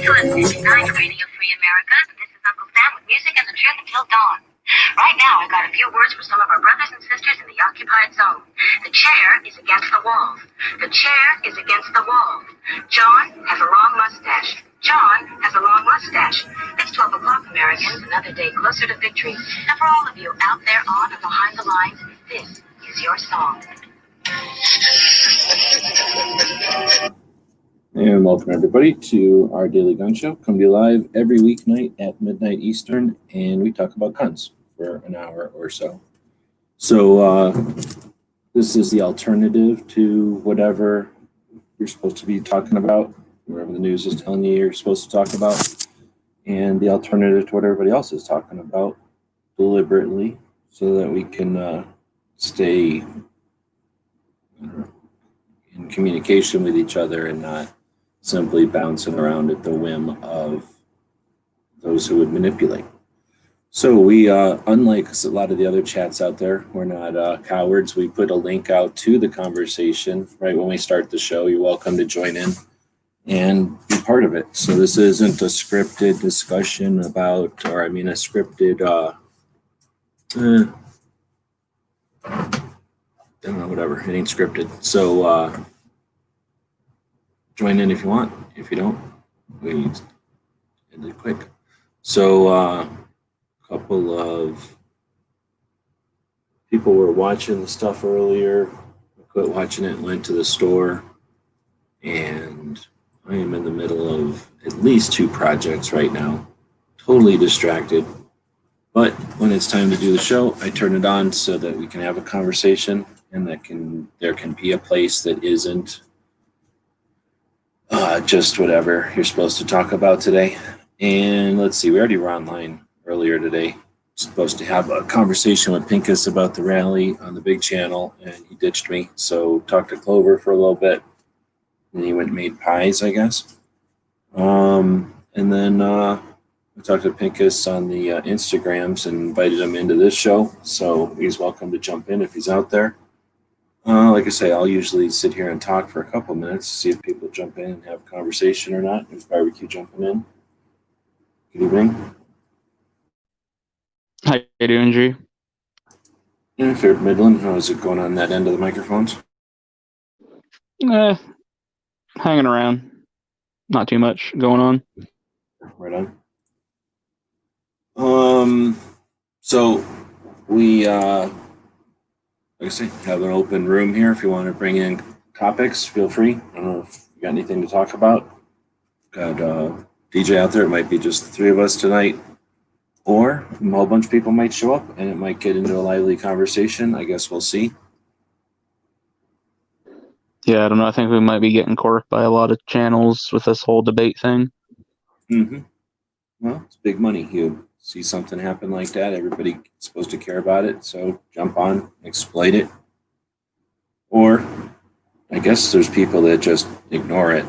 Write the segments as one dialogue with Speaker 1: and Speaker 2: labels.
Speaker 1: weeknight Radio Free America. This is Uncle Sam with music and the truth until dawn. Right now, I've got a few words for some of our brothers and sisters in the occupied zone. The chair is against the wall. The chair is against the wall. John has a long mustache. John has a long mustache. It's 12 o'clock, Americans, another day closer to victory. And for all of you out there on and behind the lines, this is your song.
Speaker 2: And welcome everybody to our daily gun show. Come to you live every weeknight at midnight Eastern, and we talk about guns for an hour or so. So this is the alternative to whatever you're supposed to be talking about, wherever the news is telling you you're supposed to talk about, and the alternative to what everybody else is talking about deliberately, so that we can stay in communication with each other and not simply bouncing around at the whim of those who would manipulate. So we, unlike a lot of the other chats out there, we're not cowards. We put a link out to the conversation right when we start the show. You're welcome to join in and be part of it. So this isn't a scripted discussion about, or I mean a scripted, I don't know, whatever, it ain't scripted. So join in if you want. If you don't, we end it quick. So a couple of people were watching the stuff earlier. I quit watching it and went to the store. And I am in the middle of at least 2 projects right now. Totally distracted. But when it's time to do the show, I turn it on so that we can have a conversation, and there can be a place that isn't just whatever you're supposed to talk about today. And let's see, we already were online earlier today. Supposed to have a conversation with Pincus about the rally on the big channel, and he ditched me. So talked to Clover for a little bit, and he went and made pies, I guess. And then I talked to Pincus on the Instagrams and invited him into this show. So he's welcome to jump in if he's out there. Like I say, I'll usually sit here and talk for a couple minutes, see if people jump in and have a conversation or not. There's Barbecue jumping in. Good evening.
Speaker 3: How you doing, Drew?
Speaker 2: Yeah, fair Midland. How is it going on that end of the microphones?
Speaker 3: Hanging around. Not too much going on.
Speaker 2: Right on. So we like I say, have an open room here. If you want to bring in topics, feel free. I don't know if you got anything to talk about. Got DJ out there. It might be just the 3 of us tonight, or a whole bunch of people might show up and it might get into a lively conversation. I guess we'll see.
Speaker 3: Yeah, I don't know. I think we might be getting corked by a lot of channels with this whole debate thing.
Speaker 2: Mm-hmm. Well, it's big money. You see something happen like that, everybody's supposed to care about it, so jump on, exploit it. Or I guess there's people that just ignore it,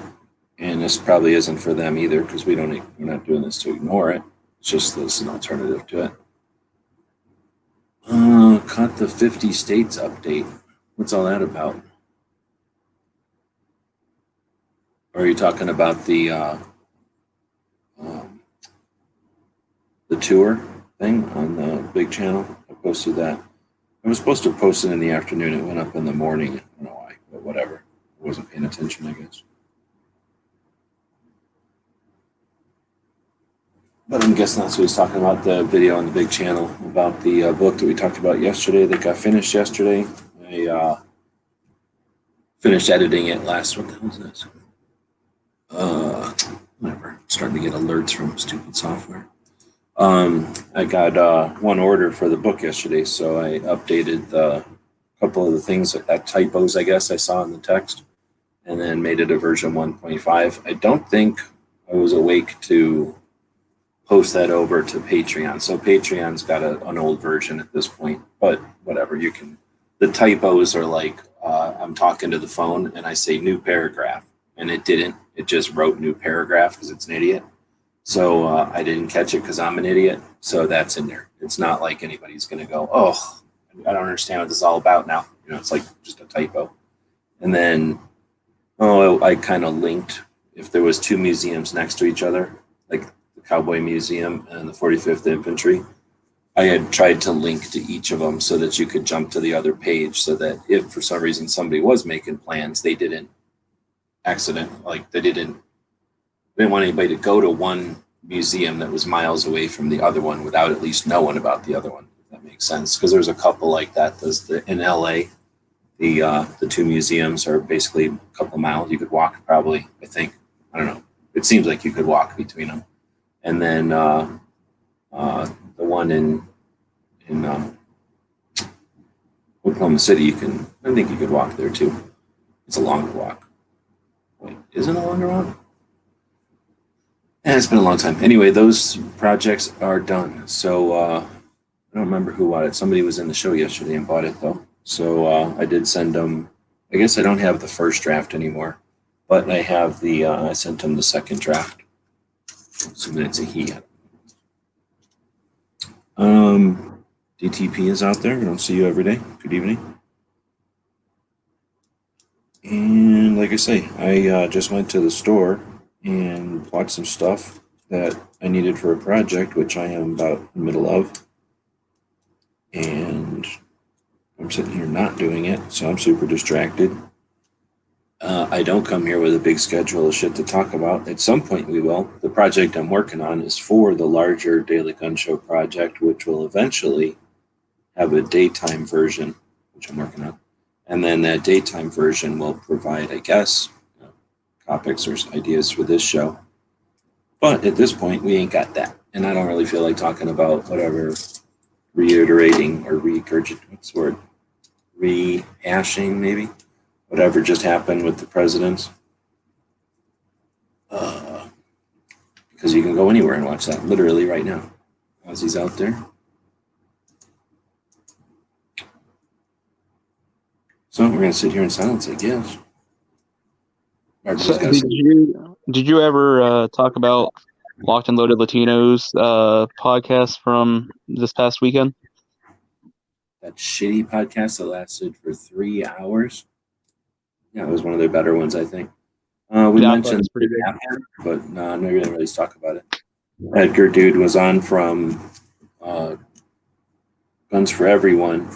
Speaker 2: and this probably isn't for them either, because we're not doing this to ignore it. It's just there's an alternative to it. Caught the 50 states update. What's all that about? Or are you talking about the tour thing on the big channel? I posted that. I was supposed to post it in the afternoon. It went up in the morning. I don't know why, but whatever. I wasn't paying attention, I guess. But I'm guessing that's what he's talking about, the video on the big channel about the book that we talked about yesterday that got finished yesterday. I finished editing it last, what the hell is this? Whatever. I'm starting to get alerts from stupid software. I got one order for the book yesterday, so I updated a couple of the things, typos, I guess, I saw in the text, and then made it a version 1.5. I don't think I was awake to post that over to Patreon. So Patreon's got an old version at this point, but whatever, you can, the typos are like, I'm talking to the phone and I say new paragraph, and it didn't, it just wrote new paragraph because it's an idiot. So I didn't catch it because I'm an idiot. So that's in there. It's not like anybody's going to go, oh, I don't understand what this is all about now. You know, it's like just a typo. And then, I kind of linked if there was two museums next to each other, like the Cowboy Museum and the 45th Infantry, I had tried to link to each of them so that you could jump to the other page, so that if for some reason somebody was making plans, they didn't they didn't want anybody to go to one museum that was miles away from the other one without at least knowing about the other one, if that makes sense. Because there's a couple like that. In LA, the two museums are basically a couple miles. You could walk probably, I think. I don't know. It seems like you could walk between them. And then the one in Oklahoma City, I think you could walk there too. It's a longer walk. Wait, is it a longer walk? It's been a long time. Anyway, those projects are done. So I don't remember who bought it. Somebody was in the show yesterday and bought it though. So I did send them. I guess I don't have the first draft anymore, but I have I sent them the second draft. Assuming it's a he. DTP is out there. I don't see you every day. Good evening. And like I say, I just went to the store and bought some stuff that I needed for a project, which I am about in the middle of. And I'm sitting here not doing it, so I'm super distracted. I don't come here with a big schedule of shit to talk about. At some point we will. The project I'm working on is for the larger Daily Gun Show project, which will eventually have a daytime version, which I'm working on. And then that daytime version will provide, I guess, topics or ideas for this show. But at this point, we ain't got that. And I don't really feel like talking about whatever reiterating or rehashing maybe, whatever just happened with the presidents. Because you can go anywhere and watch that literally right now. Ozzy's out there. So we're going to sit here in silence, I guess.
Speaker 3: So did you ever talk about Locked and Loaded Latinos podcast from this past weekend?
Speaker 2: That shitty podcast that lasted for 3 hours. Yeah, it was one of their better ones, I think. We mentioned it after, but no, we didn't really talk about it. Edgar Dude was on from Guns for Everyone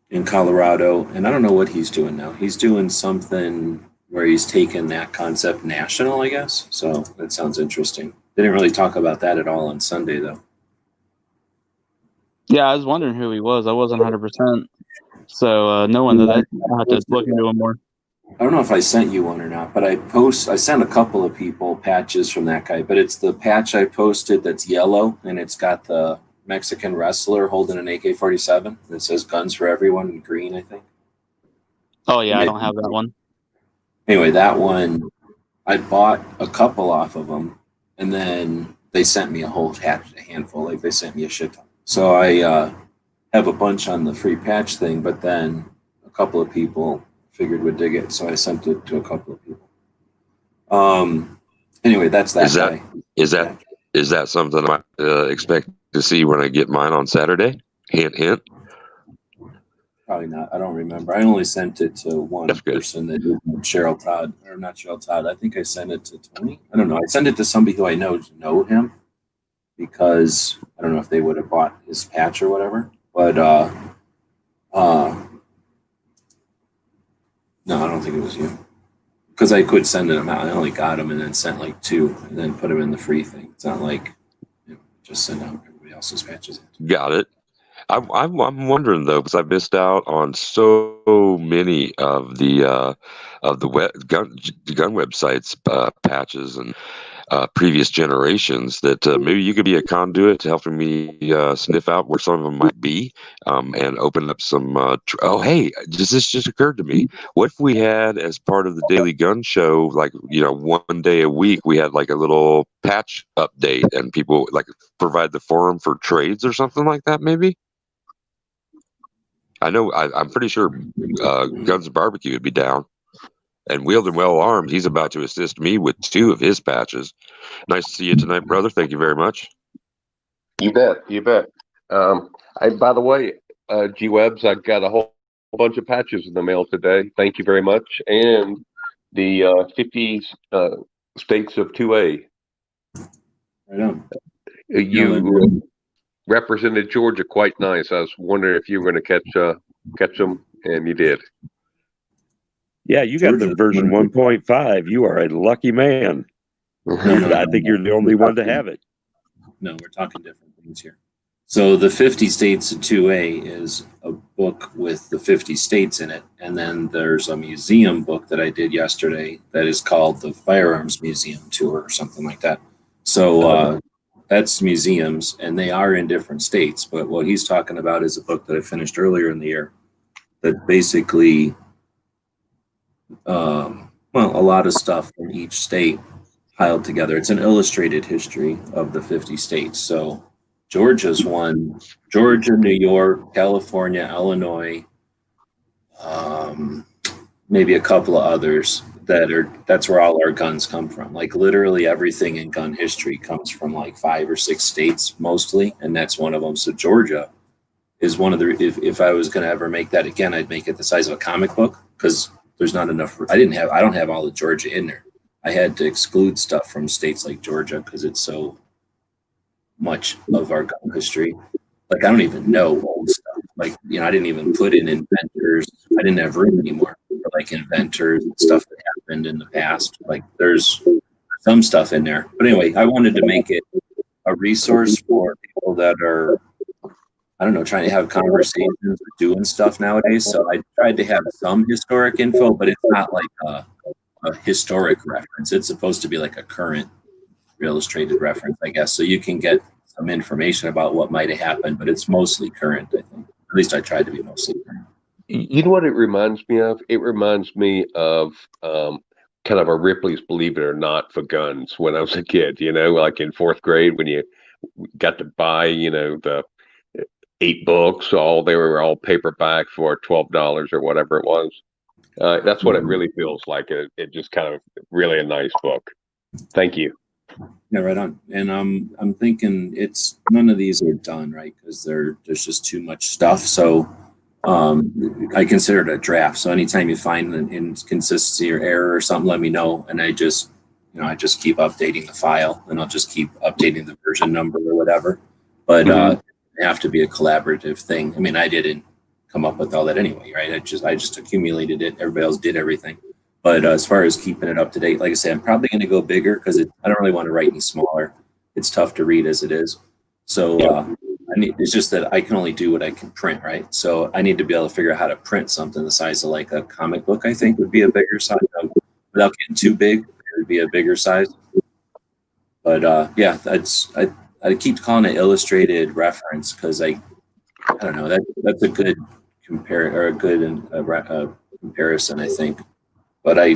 Speaker 2: in Colorado, and I don't know what he's doing now. He's doing something where he's taken that concept national, I guess. So that sounds interesting. They didn't really talk about that at all on Sunday, though.
Speaker 3: Yeah, I was wondering who he was. I wasn't 100%. So knowing that, I had to look into him more.
Speaker 2: I don't know if I sent you one or not, but I sent a couple of people patches from that guy, but it's the patch I posted that's yellow, and it's got the Mexican wrestler holding an AK-47, and it says Guns for Everyone in green, I think.
Speaker 3: Oh, yeah, I don't have that one.
Speaker 2: Anyway, that one, I bought a couple off of them, and then they sent me a handful. Like, they sent me a shit ton. So I have a bunch on the free patch thing, but then a couple of people figured would dig it, so I sent it to a couple of people. Anyway, that's that guy.
Speaker 4: Is that something I expect to see when I get mine on Saturday? Hint, hint.
Speaker 2: Probably not. I don't remember. I only sent it to one person that did Cheryl Todd, or not Cheryl Todd. I think I sent it to Tony. I don't know. I sent it to somebody who I know him, because I don't know if they would have bought his patch or whatever. But no, I don't think it was you, because I could send them out. I only got them and then sent like 2 and then put them in the free thing. It's not like just send out everybody else's patches.
Speaker 4: Got it. I'm wondering though, because I missed out on so many of the gun websites patches and previous generations that maybe you could be a conduit to helping me sniff out where some of them might be, and open up some. Hey, this just occurred to me. What if we had, as part of the Daily Gun Show, like, one day a week, we had like a little patch update, and people like provide the forum for trades or something like that, maybe? I know I'm pretty sure Guns and Barbecue would be down. And Wheeled and Well Armed, he's about to assist me with 2 of his patches. Nice to see you tonight, brother. Thank you very much.
Speaker 5: You bet. You bet. By the way, G-Webs, I got a whole bunch of patches in the mail today. Thank you very much. And the 50s states of 2A.
Speaker 2: Right on.
Speaker 5: You represented Georgia quite nice. I was wondering if you were going to catch them, and you did.
Speaker 4: Yeah, you got the version 1.5. You are a lucky man. I think you're the only one to have it.
Speaker 2: No, we're talking different things here. So the 50 States of 2A is a book with the 50 states in it. And then there's a museum book that I did yesterday that is called the Firearms Museum Tour or something like that. So that's museums, and they are in different states. But what he's talking about is a book that I finished earlier in the year that basically, a lot of stuff from each state piled together. It's an illustrated history of the 50 states. So Georgia's one. Georgia, New York, California, Illinois, maybe a couple of others that's where all our guns come from. Like literally everything in gun history comes from like 5 or 6 states mostly, and that's one of them. So Georgia is one of the, if I was going to ever make that again, I'd make it the size of a comic book, because there's not enough. I don't have all of Georgia in there. I had to exclude stuff from states like Georgia because it's so much of our gun history. Like I don't even know old stuff. Like, I didn't even put in inventors. I didn't have room anymore for like inventors and stuff that happened in the past. Like there's some stuff in there. But anyway, I wanted to make it a resource for people that are, I don't know, trying to have conversations or doing stuff nowadays. So I tried to have some historic info, but it's not like a historic reference. It's supposed to be like a current illustrated reference, I guess. So you can get some information about what might have happened, but it's mostly current, I think. At least I tried to be mostly current.
Speaker 5: You know what it reminds me of? It reminds me of kind of a Ripley's Believe It or Not for guns when I was a kid, like in 4th grade when you got to buy, the 8 books, they were all paperback for $12 or whatever it was. That's what it really feels like. It just kind of really a nice book. Thank you.
Speaker 2: Yeah, right on. And I'm thinking none of these are done, right? Because there's just too much stuff. So I consider it a draft. So anytime you find an inconsistency or error or something, let me know. And I just keep updating the file, and I'll just keep updating the version number or whatever. But it have to be a collaborative thing. I mean, I didn't come up with all that anyway, right? I just accumulated it. Everybody else did everything. But as far as keeping it up to date, like I said, I'm probably going to go bigger because I don't really want to write any smaller. It's tough to read as it is. So it's just that I can only do what I can print, right? So I need to be able to figure out how to print something the size of like a comic book. I think would be a bigger size without getting too big. It would be a bigger size. But I keep calling it illustrated reference because I don't know, that's a good comparison, I think. But I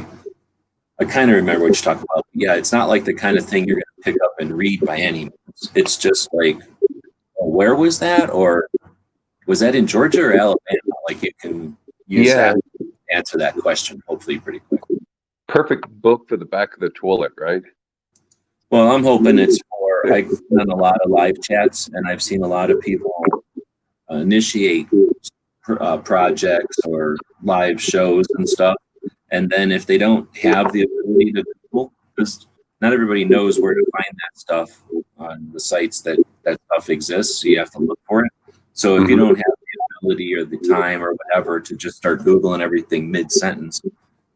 Speaker 2: kind of remember what you're talking about. Yeah, it's not like the kind of thing you're going to pick up and read by any means. It's just like, where was that? Or was that in Georgia or Alabama? Like you can use that to answer that question, hopefully pretty quick.
Speaker 5: Perfect book for the back of the toilet, right?
Speaker 2: Well, I'm hoping it's for, I've done a lot of live chats, and I've seen a lot of people initiate projects or live shows and stuff. And then if they don't have the ability to Google, because not everybody knows where to find that stuff on the sites that stuff exists, so you have to look for it. So if you don't have the ability or the time or whatever to just start Googling everything mid-sentence,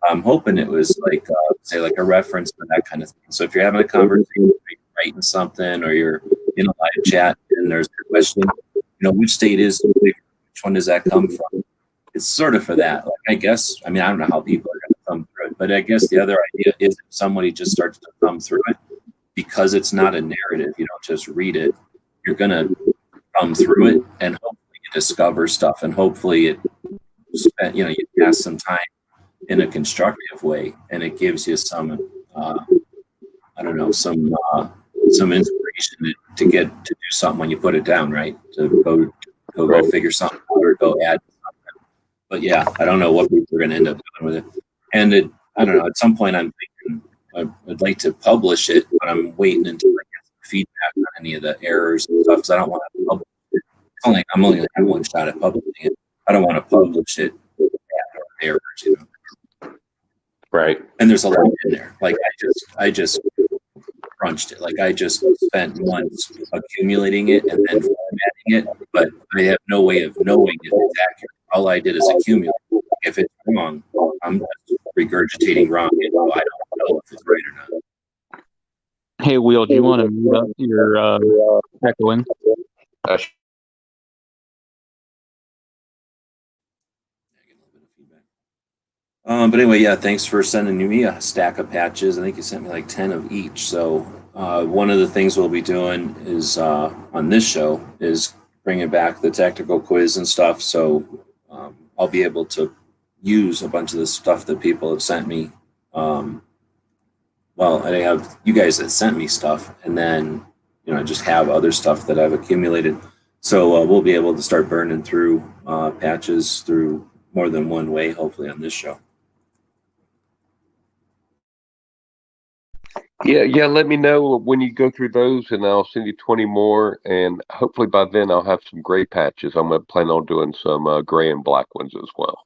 Speaker 2: I'm hoping it was like, say, like a reference to that kind of thing. So if you're having a conversation, or you're writing something, or you're in a live chat and there's a question, which state is the big, which one does that come from? It's sort of for that. Like, I guess, I don't know how people are going to thumb through it, but I guess the other idea is if somebody just starts to thumb through it, because it's not a narrative, you don't just read it, you're going to thumb through it and hopefully you discover stuff, and hopefully you pass some time in a constructive way, and it gives you some, some inspiration to get to do something when you put it down, right? To go figure something out or go add something. But yeah, I don't know what people are going to end up doing with it. And I don't know, at some point I'm thinking I'd like to publish it, but I'm waiting until I get some feedback on any of the errors and stuff, because I don't want to publish it. I'm only going to have one shot at publishing it. I don't want to publish it with errors,
Speaker 5: Right.
Speaker 2: And there's a lot in there. Like I just crunched it. Like I just spent months accumulating it and then formatting it, but I have no way of knowing if it's accurate. All I did is accumulate. If it's wrong, I'm just regurgitating wrong, and so I don't know if it's right or not.
Speaker 3: Hey, Will, do you want to mute up your echoing?
Speaker 2: But anyway, yeah, thanks for sending me a stack of patches. I think you sent me like 10 of each. So one of the things we'll be doing is on this show is bringing back the tactical quiz and stuff. So I'll be able to use a bunch of the stuff that people have sent me. Well, I have you guys that sent me stuff, and then just have other stuff that I've accumulated. So we'll be able to start burning through patches through more than one way, hopefully, on this show.
Speaker 5: Yeah. Let me know when you go through those, and I'll send you 20 more. And hopefully by then I'll have some gray patches. I'm gonna plan on doing some gray and black ones as well,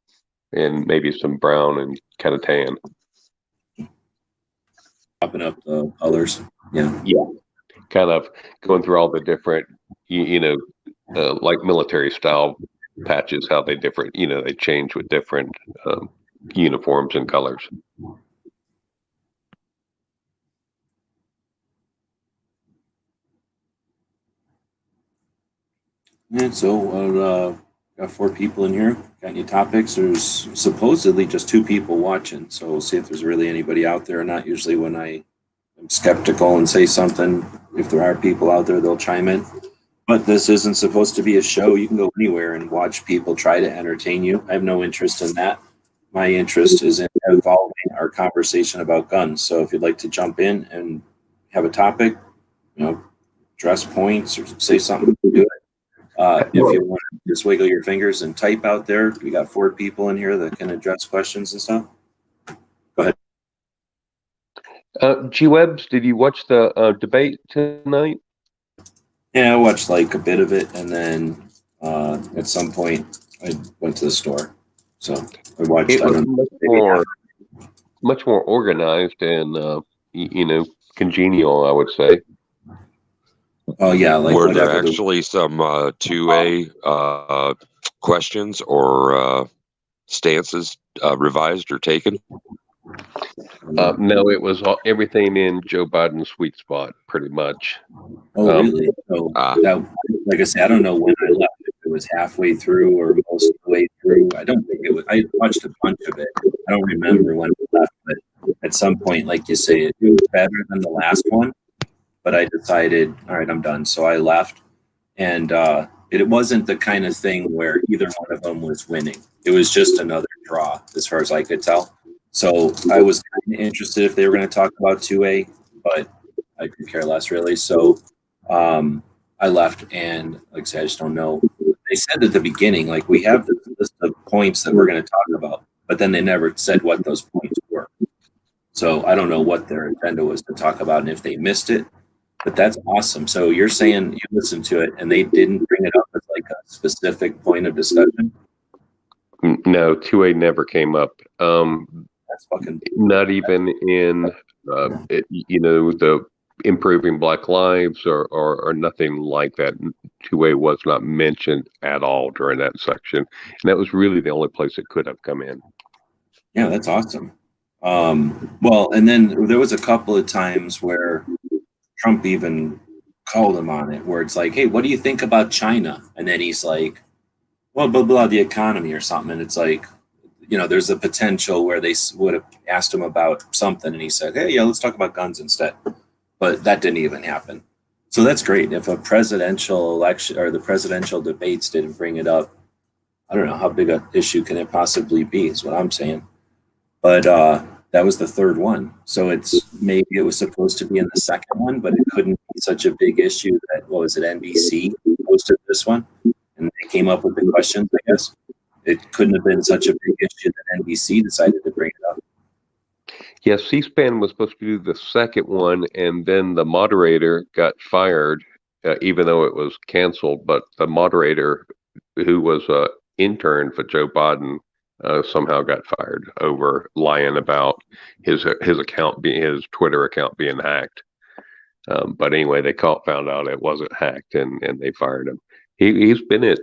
Speaker 5: and maybe some brown and kind of tan.
Speaker 2: Popping up the colors, yeah,
Speaker 5: kind of going through all the different, like military style patches, how they different, they change with different uniforms and colors.
Speaker 2: And so got 4 people in here. Got any topics? There's supposedly just 2 people watching, so we'll see if there's really anybody out there or not. Usually when I am skeptical and say something, if there are people out there, they'll chime in. But this isn't supposed to be a show. You can go anywhere and watch people try to entertain you. I have no interest in that. My interest is in evolving our conversation about guns. So if you'd like to jump in and have a topic, address points or say something, do it. If you want to just wiggle your fingers and type out there, we got 4 people in here that can address questions and stuff. Go ahead.
Speaker 5: G-Webs, did you watch the debate tonight?
Speaker 2: Yeah, I watched like a bit of it, and then at some point I went to the store. So I watched.
Speaker 5: It was much more organized and congenial, I would say.
Speaker 2: Oh yeah, like
Speaker 4: were there actually some 2A questions or stances revised or taken?
Speaker 5: No, it was everything in Joe Biden's sweet spot, pretty much.
Speaker 2: Oh, really? So that, like I said, I don't know when I left. If it was halfway through or most of the way through. I don't think it was. I watched a bunch of it. I don't remember when I left, but at some point, like you say, it was better than the last one. But I decided, all right, I'm done. So I left, and it wasn't the kind of thing where either one of them was winning. It was just another draw, as far as I could tell. So I was kind of interested if they were going to talk about 2A, but I could care less, really. So I left, and like I said, I just don't know. They said at the beginning, like, we have this list of points that we're going to talk about, but then they never said what those points were. So I don't know what their agenda was to talk about and if they missed it. But that's awesome. So you're saying you listened to it and they didn't bring it up as like a specific point of discussion?
Speaker 5: No, 2A never came up.
Speaker 2: That's fucking
Speaker 5: not even in the improving Black lives or nothing like that. 2A was not mentioned at all during that section, and that was really the only place it could have come in.
Speaker 2: Yeah, that's awesome. Well, and then there was a couple of times where Trump even called him on it, where it's like, hey, what do you think about China? And then he's like, well, blah, blah, the economy or something. And it's like, there's a potential where they would have asked him about something. And he said, hey, yeah, let's talk about guns instead. But that didn't even happen. So that's great. If a presidential election or the presidential debates didn't bring it up, I don't know how big an issue can it possibly be, is what I'm saying. But that was the third one. So maybe it was supposed to be in the second one, but it couldn't be such a big issue that, NBC posted this one and they came up with the questions, I guess. It couldn't have been such a big issue that NBC decided to bring it up.
Speaker 5: Yeah, C-SPAN was supposed to do the second one, and then the moderator got fired, even though it was canceled. But the moderator, who was an intern for Joe Biden, somehow got fired over lying about his Twitter account being hacked. But anyway, they found out it wasn't hacked, and they fired him. He's been at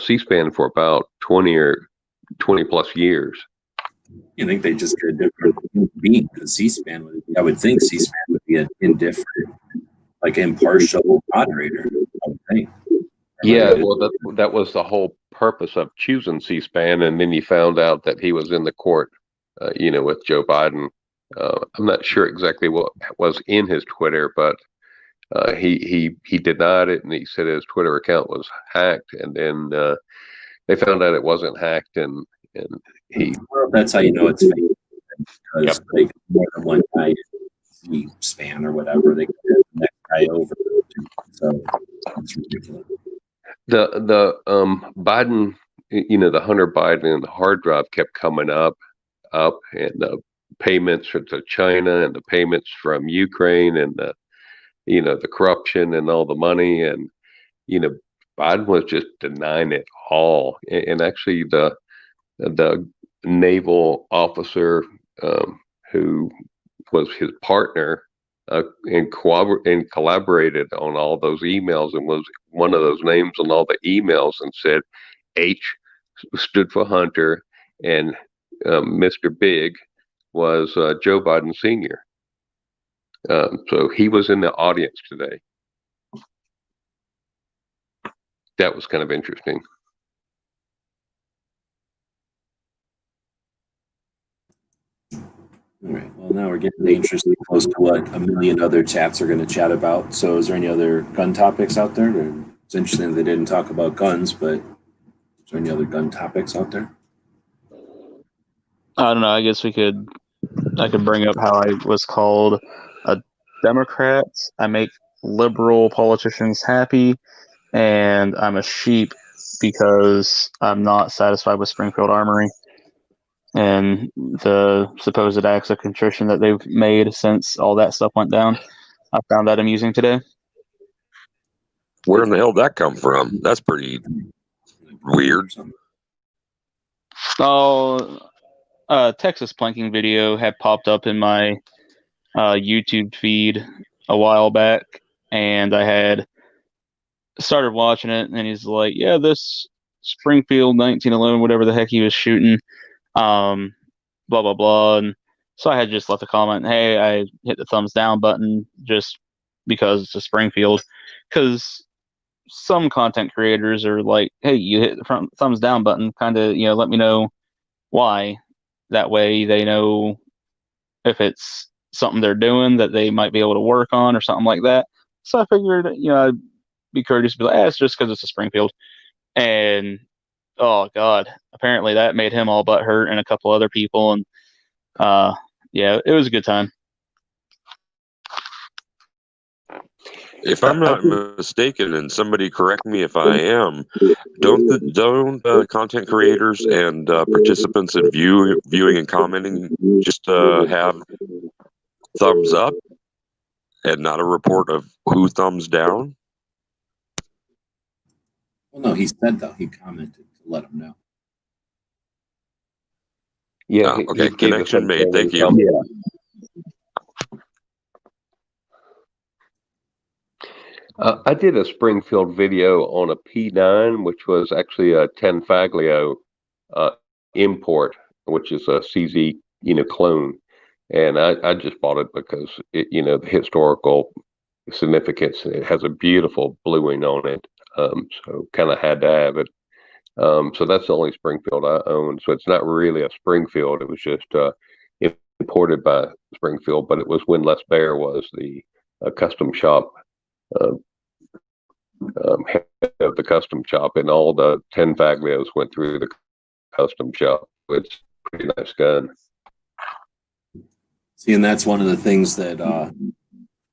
Speaker 5: C-SPAN for about 20 plus years.
Speaker 2: You think they just get a different beat? Because C-SPAN would, I would think C-SPAN would be an indifferent, like impartial moderator, I would think.
Speaker 5: Yeah, well, that was the whole purpose of choosing C-SPAN, and then you found out that he was in the court, with Joe Biden. I'm not sure exactly what was in his Twitter, but he denied it, and he said his Twitter account was hacked, and then they found out it wasn't hacked, and he.
Speaker 2: Well, that's how you know it's fake. Because like more than one guy, C-SPAN or whatever, they get the next guy over. So it's ridiculous.
Speaker 5: The Biden, the Hunter Biden and the hard drive kept coming up, and the payments to China and the payments from Ukraine and the corruption and all the money, and Biden was just denying it all. And actually, the naval officer who was his partner and collaborated on all those emails and was one of those names on all the emails, and said H stood for Hunter, and Mr. Big was Joe Biden Sr. So he was in the audience today. That was kind of interesting.
Speaker 2: All right. Well, now we're getting dangerously close to what a million other chats are going to chat about. So, is there any other gun topics out there? It's interesting they didn't talk about guns, but is there any other gun topics out there?
Speaker 3: I don't know. I guess I could bring up how I was called a Democrat. I make liberal politicians happy, and I'm a sheep because I'm not satisfied with Springfield Armory and the supposed acts of contrition that they've made since all that stuff went down. I found that amusing today.
Speaker 4: Where in the hell did that come from? That's pretty weird.
Speaker 3: Oh, Texas planking video had popped up in my YouTube feed a while back, and I had started watching it, and he's like, yeah, this Springfield 1911, whatever the heck he was shooting, blah, blah, blah. And so I had just left a comment, hey, I hit the thumbs down button just because it's a Springfield. Because some content creators are like, hey, you hit the thumbs down button, kind of, let me know why. That way they know if it's something they're doing that they might be able to work on or something like that. So I figured, I'd be courteous to be like, it's just because it's a Springfield. And oh God, apparently that made him all but hurt and a couple other people. And yeah, it was a good time.
Speaker 4: If I'm not mistaken, and somebody correct me if I am, don't content creators and participants in viewing and commenting just have thumbs up and not a report of who thumbs down?
Speaker 2: Well, no, he said though, he commented to let him know.
Speaker 5: Yeah.
Speaker 4: Okay. Connection made. Thank you.
Speaker 5: Yeah. I did a Springfield video on a P9, which was actually a Tenfaglio import, which is a CZ, clone. And I just bought it because the historical significance. It has a beautiful bluing on it, so kind of had to have it. So that's the only Springfield I own. So it's not really a Springfield. It was just imported by Springfield, but it was when Les Bear was the custom shop head of the custom shop, and all the Tenfaglios went through the custom shop. It's a pretty nice gun.
Speaker 2: See, and that's one of the things that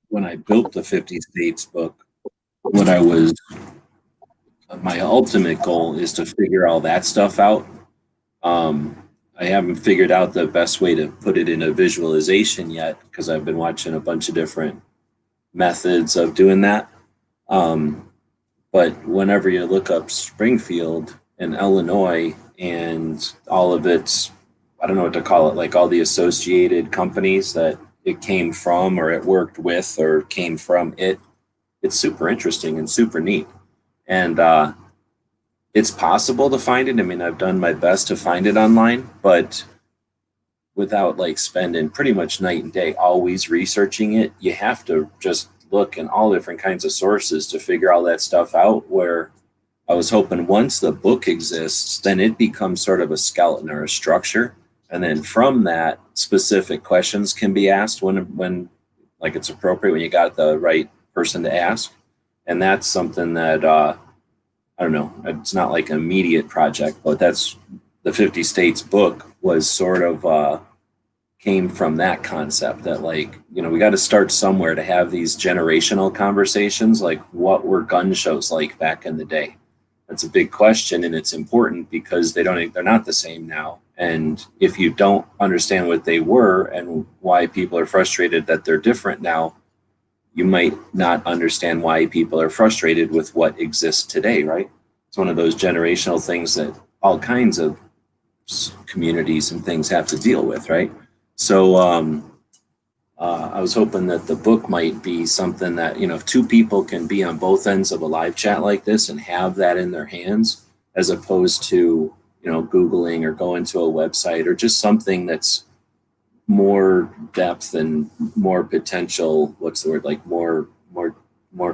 Speaker 2: when I built the 50 States book, my ultimate goal is to figure all that stuff out. I haven't figured out the best way to put it in a visualization yet because I've been watching a bunch of different methods of doing that. But whenever you look up Springfield, in Illinois, and all of its, I don't know what to call it, like all the associated companies that it came from or it worked with or came from it. It's super interesting and super neat. And it's possible to find it. I mean, I've done my best to find it online, but without like spending pretty much night and day always researching it, you have to just look in all different kinds of sources to figure all that stuff out. Where I was hoping once the book exists, then it becomes sort of a skeleton or a structure. And then from that, specific questions can be asked when like it's appropriate, when you got the right person to ask. And that's something that I don't know, it's not like an immediate project, but that's the 50 States book was sort of came from that concept that, like, you know, we got to start somewhere to have these generational conversations. Like, what were gun shows like back in the day? That's a big question, and it's important because they're not the same now. And if you don't understand what they were and why people are frustrated that they're different now, you might not understand why people are frustrated with what exists today, right? It's one of those generational things that all kinds of communities and things have to deal with, right? So I was hoping that the book might be something that, you know, if two people can be on both ends of a live chat like this and have that in their hands, as opposed to, you know, Googling or going to a website or just something that's more depth and more potential, what's the word, like more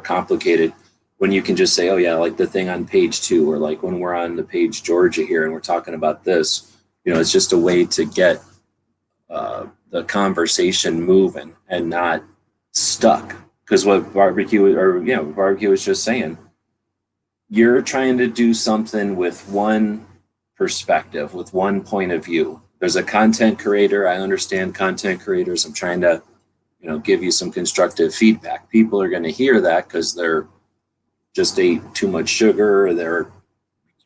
Speaker 2: complicated, when you can just say, oh yeah, like the thing on page 2, or like when we're on the page Georgia here and we're talking about this, you know, it's just a way to get the conversation moving and not stuck. Because what barbecue was just saying, you're trying to do something with one perspective, with one point of view. There's a content creator. I understand content creators. I'm trying to, you know, give you some constructive feedback. People are going to hear that because they're just ate too much sugar, or their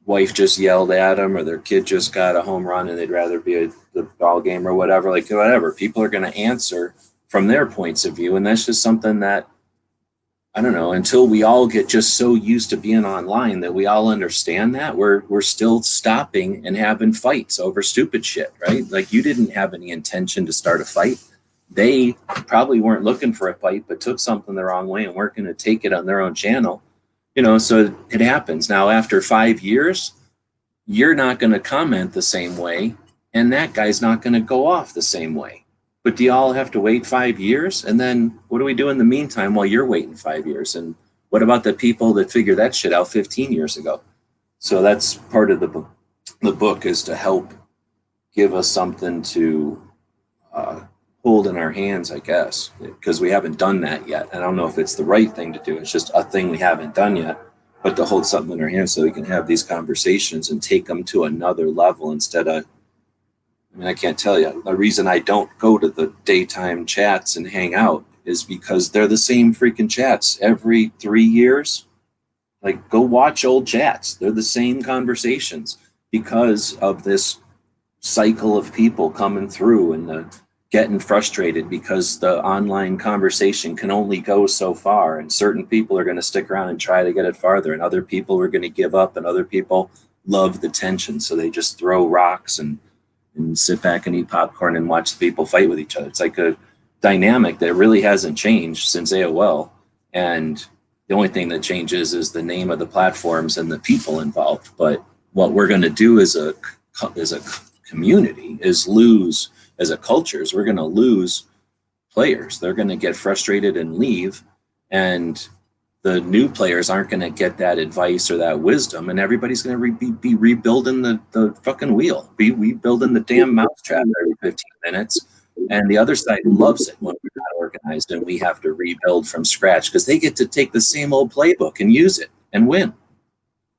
Speaker 2: wife just yelled at them, or their kid just got a home run and they'd rather be at the ball game or whatever. Like, whatever. People are going to answer from their points of view. And that's just something that, I don't know, until we all get just so used to being online that we all understand that, we're still stopping and having fights over stupid shit, right? Like, you didn't have any intention to start a fight. They probably weren't looking for a fight, but took something the wrong way and weren't going to take it on their own channel. You know, so it happens. Now, after 5 years, you're not going to comment the same way, and that guy's not going to go off the same way. But do y'all have to wait 5 years? And then what do we do in the meantime while you're waiting 5 years? And what about the people that figured that shit out 15 years ago? So that's part of the book, is to help give us something to hold in our hands, I guess, because we haven't done that yet. I don't know if it's the right thing to do. It's just a thing we haven't done yet, but to hold something in our hands so we can have these conversations and take them to another level instead of, I mean, I can't tell you. The reason I don't go to the daytime chats and hang out is because they're the same freaking chats every 3 years. Like, go watch old chats. They're the same conversations because of this cycle of people coming through and getting frustrated because the online conversation can only go so far, and certain people are going to stick around and try to get it farther, and other people are going to give up, and other people love the tension, so they just throw rocks and sit back and eat popcorn and watch the people fight with each other. It's like a dynamic that really hasn't changed since AOL, and the only thing that changes is the name of the platforms and the people involved. But what we're going to do as a community is lose, as a culture, is we're going to lose players. They're going to get frustrated and leave, and the new players aren't going to get that advice or that wisdom, and everybody's going to be rebuilding the fucking wheel, be rebuilding the damn mousetrap every 15 minutes. And the other side loves it when we're not organized and we have to rebuild from scratch, because they get to take the same old playbook and use it and win.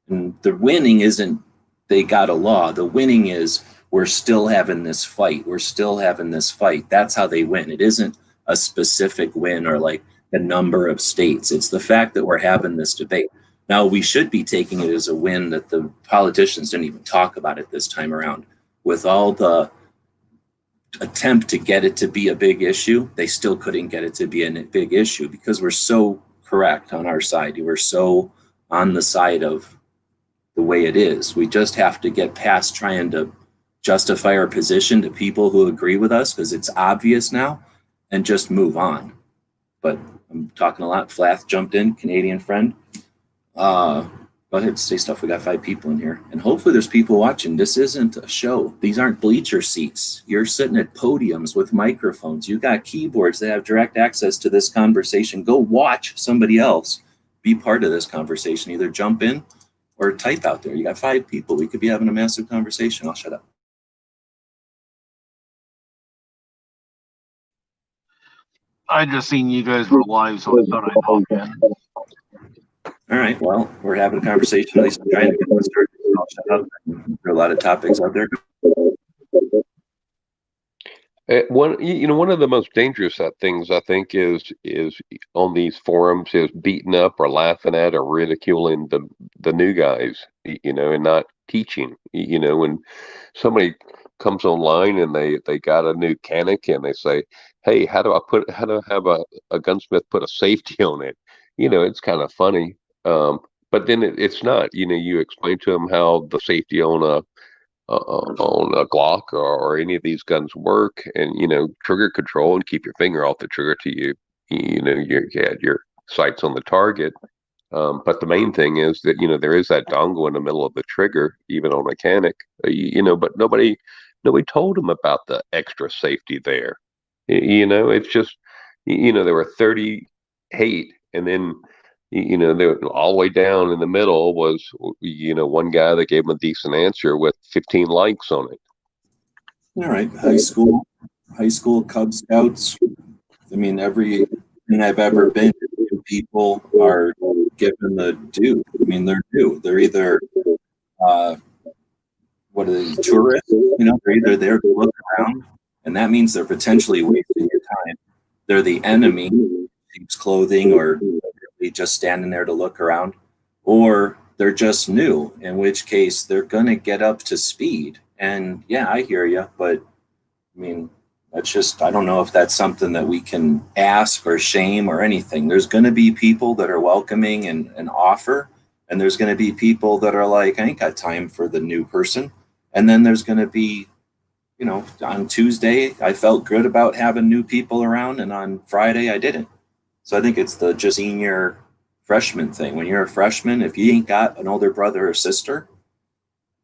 Speaker 2: And the winning isn't they got a law. The winning is we're still having this fight. We're still having this fight. That's how they win. It isn't a specific win or like the number of states. It's the fact that we're having this debate. Now, we should be taking it as a win that the politicians didn't even talk about it this time around. With all the attempt to get it to be a big issue, they still couldn't get it to be a big issue because we're so correct on our side. We're so on the side of the way it is. We just have to get past trying to justify our position to people who agree with us because it's obvious now, and just move on. But I'm talking a lot. Flath jumped in, Canadian friend. Go ahead, say stuff. We got 5 people in here, and hopefully there's people watching. This isn't a show. These aren't bleacher seats. You're sitting at podiums with microphones. You got keyboards that have direct access to this conversation. Go watch somebody else be part of this conversation. Either jump in or type out there. You got 5 people. We could be having a massive conversation. I'll shut up.
Speaker 6: I just seen you guys were live, so I thought I'd hop in.
Speaker 2: All right. Well, we're having a conversation. At least I'm trying to get this started. I'll shut up. There are a lot of topics out there.
Speaker 5: One of the most dangerous things I think is on these forums is beating up or laughing at or ridiculing the new guys, and not teaching. When somebody comes online and they got a new Canic and they say, "Hey, how do I have a gunsmith put a safety on it?" It's kind of funny, but then it's not. You explain to them how the safety on a Glock or any of these guns work, and trigger control, and keep your finger off the trigger till you had your sights on the target. But the main thing is that there is that dongle in the middle of the trigger, even on a Canic. But nobody told them about the extra safety there. It's just there were 30 hate, and then they were all the way down in the middle was one guy that gave him a decent answer with 15 likes on it.
Speaker 2: All right, high school Cub Scouts. I mean, everything I've ever been to, people are given the due. I mean, they're due. They're either what are they, tourists? They're either there to look around, and that means they're potentially wasting your time. They're the enemy, sheep's clothing, or just standing there to look around, or they're just new, in which case they're going to get up to speed. And yeah, I hear you, but I mean, that's just, I don't know if that's something that we can ask or shame or anything. There's going to be people that are welcoming and offer, and there's going to be people that are like, I ain't got time for the new person. And then there's going to be, on Tuesday, I felt good about having new people around, and on Friday, I didn't. So I think it's the just senior freshman thing. When you're a freshman, if you ain't got an older brother or sister,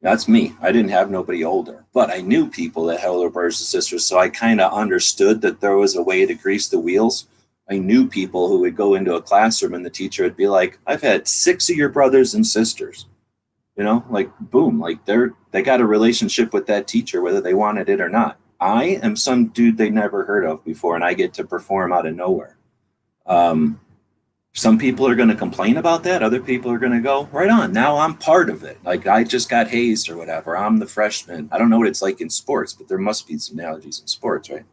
Speaker 2: that's me. I didn't have nobody older, but I knew people that had older brothers and sisters. So I kind of understood that there was a way to grease the wheels. I knew people who would go into a classroom and the teacher would be like, I've had 6 of your brothers and sisters, like boom, like they got a relationship with that teacher, whether they wanted it or not. I am some dude they never heard of before, and I get to perform out of nowhere. Some people are going to complain about that. Other people are going to go, right on, now I'm part of it. Like I just got hazed or whatever. I'm the freshman. I don't know what it's like in sports, but there must be some analogies in sports, right?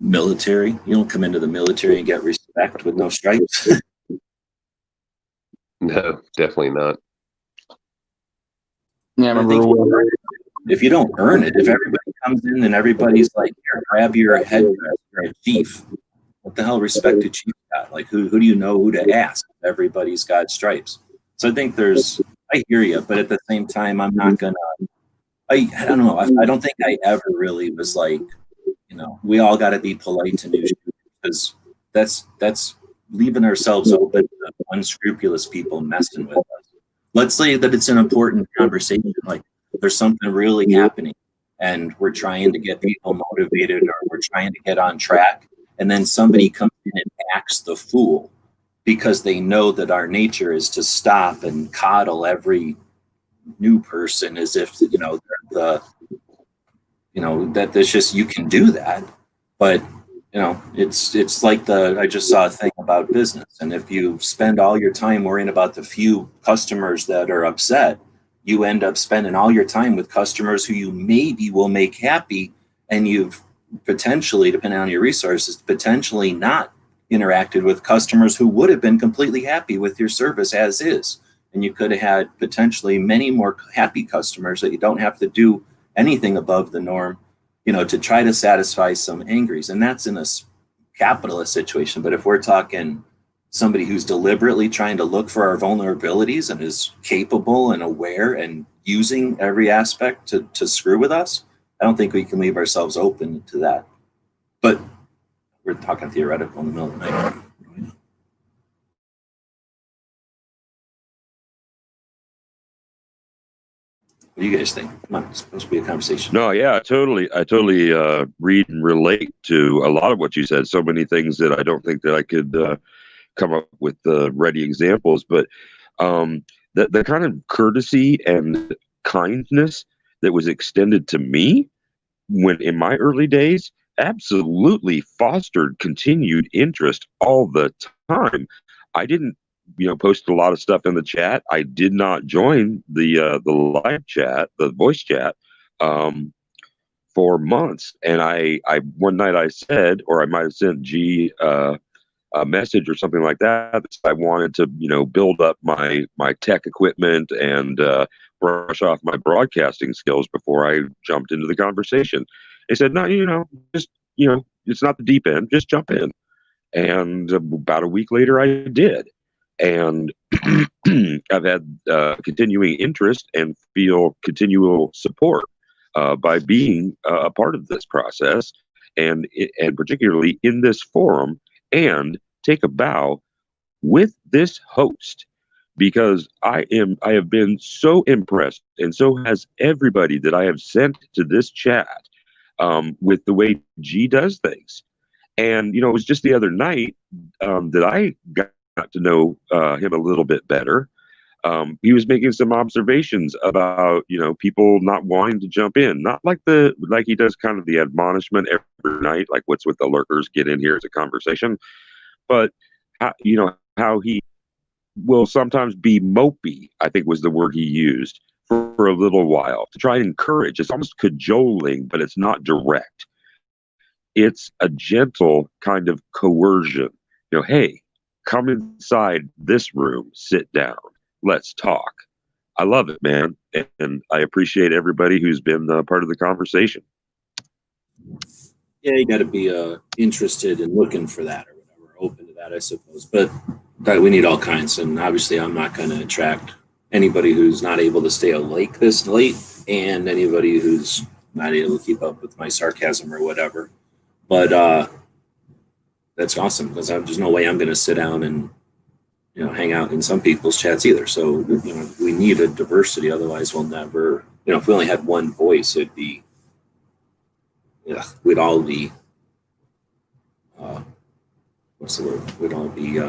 Speaker 2: Military. You don't come into the military and get respect with no stripes.
Speaker 5: No, definitely not.
Speaker 3: Yeah, I remember
Speaker 2: if you don't earn it, if everybody comes in and everybody's like, here, grab your headdress, you're a chief. What the hell respect do chiefs got? Like, who do you know who to ask? Everybody's got stripes. So I think I hear you, but at the same time, I'm not gonna, I don't know. I don't think I ever really was like, we all got to be polite to new shooters, because that's leaving ourselves open to unscrupulous people messing with us. Let's say that it's an important conversation, like there's something really happening and we're trying to get people motivated, or we're trying to get on track, and then somebody comes in and acts the fool because they know that our nature is to stop and coddle every new person as if they're that there's just, you can do that. But it's like I just saw a thing about business, and if you spend all your time worrying about the few customers that are upset, you end up spending all your time with customers who you maybe will make happy, and you've potentially, depending on your resources, potentially not interacted with customers who would have been completely happy with your service as is. And you could have had potentially many more happy customers that you don't have to do anything above the norm, to try to satisfy some angries. And that's in a capitalist situation. But if we're talking somebody who's deliberately trying to look for our vulnerabilities and is capable and aware and using every aspect to screw with us, I don't think we can leave ourselves open to that. But we're talking theoretical in the middle of the night. What do you guys think? Come on, it's supposed to be a conversation.
Speaker 4: No, yeah, I totally read and relate to a lot of what you said. So many things that I don't think that I could come up with ready examples, but the kind of courtesy and kindness that was extended to me when in my early days absolutely fostered continued interest all the time. I didn't, post a lot of stuff in the chat. I did not join the live chat, the voice chat, for months. And I one night I said, or I might have sent G a message or something like that. I wanted to, build up my tech equipment and brush off my broadcasting skills before I jumped into the conversation. They said, no, just, it's not the deep end, just jump in. And about a week later, I did. And I've had continuing interest and feel continual support by being a part of this process, and particularly in this forum, and take a bow with this host, because I have been so impressed, and so has everybody that I have sent to this chat, with the way G does things. And it was just the other night that I got to know him a little bit better. He was making some observations about, people not wanting to jump in, not like he does kind of the admonishment every night, like what's with the lurkers, get in here, it's a conversation, but how he will sometimes be mopey, I think was the word he used, for a little while, to try and encourage. It's almost cajoling, but it's not direct. It's a gentle kind of coercion. Hey, come inside this room, sit down, let's talk. I love it, man. And I appreciate everybody who's been part of the conversation.
Speaker 2: Yeah, you got to be interested in looking for that or whatever, open to that, I suppose. But we need all kinds. And obviously, I'm not going to attract anybody who's not able to stay awake this late, and anybody who's not able to keep up with my sarcasm or whatever. But that's awesome, because there's no way I'm going to sit down and hang out in some people's chats either. So we need a diversity, otherwise we'll never. If we only had one voice, it'd be. We'd all be. What's the word? We'd all be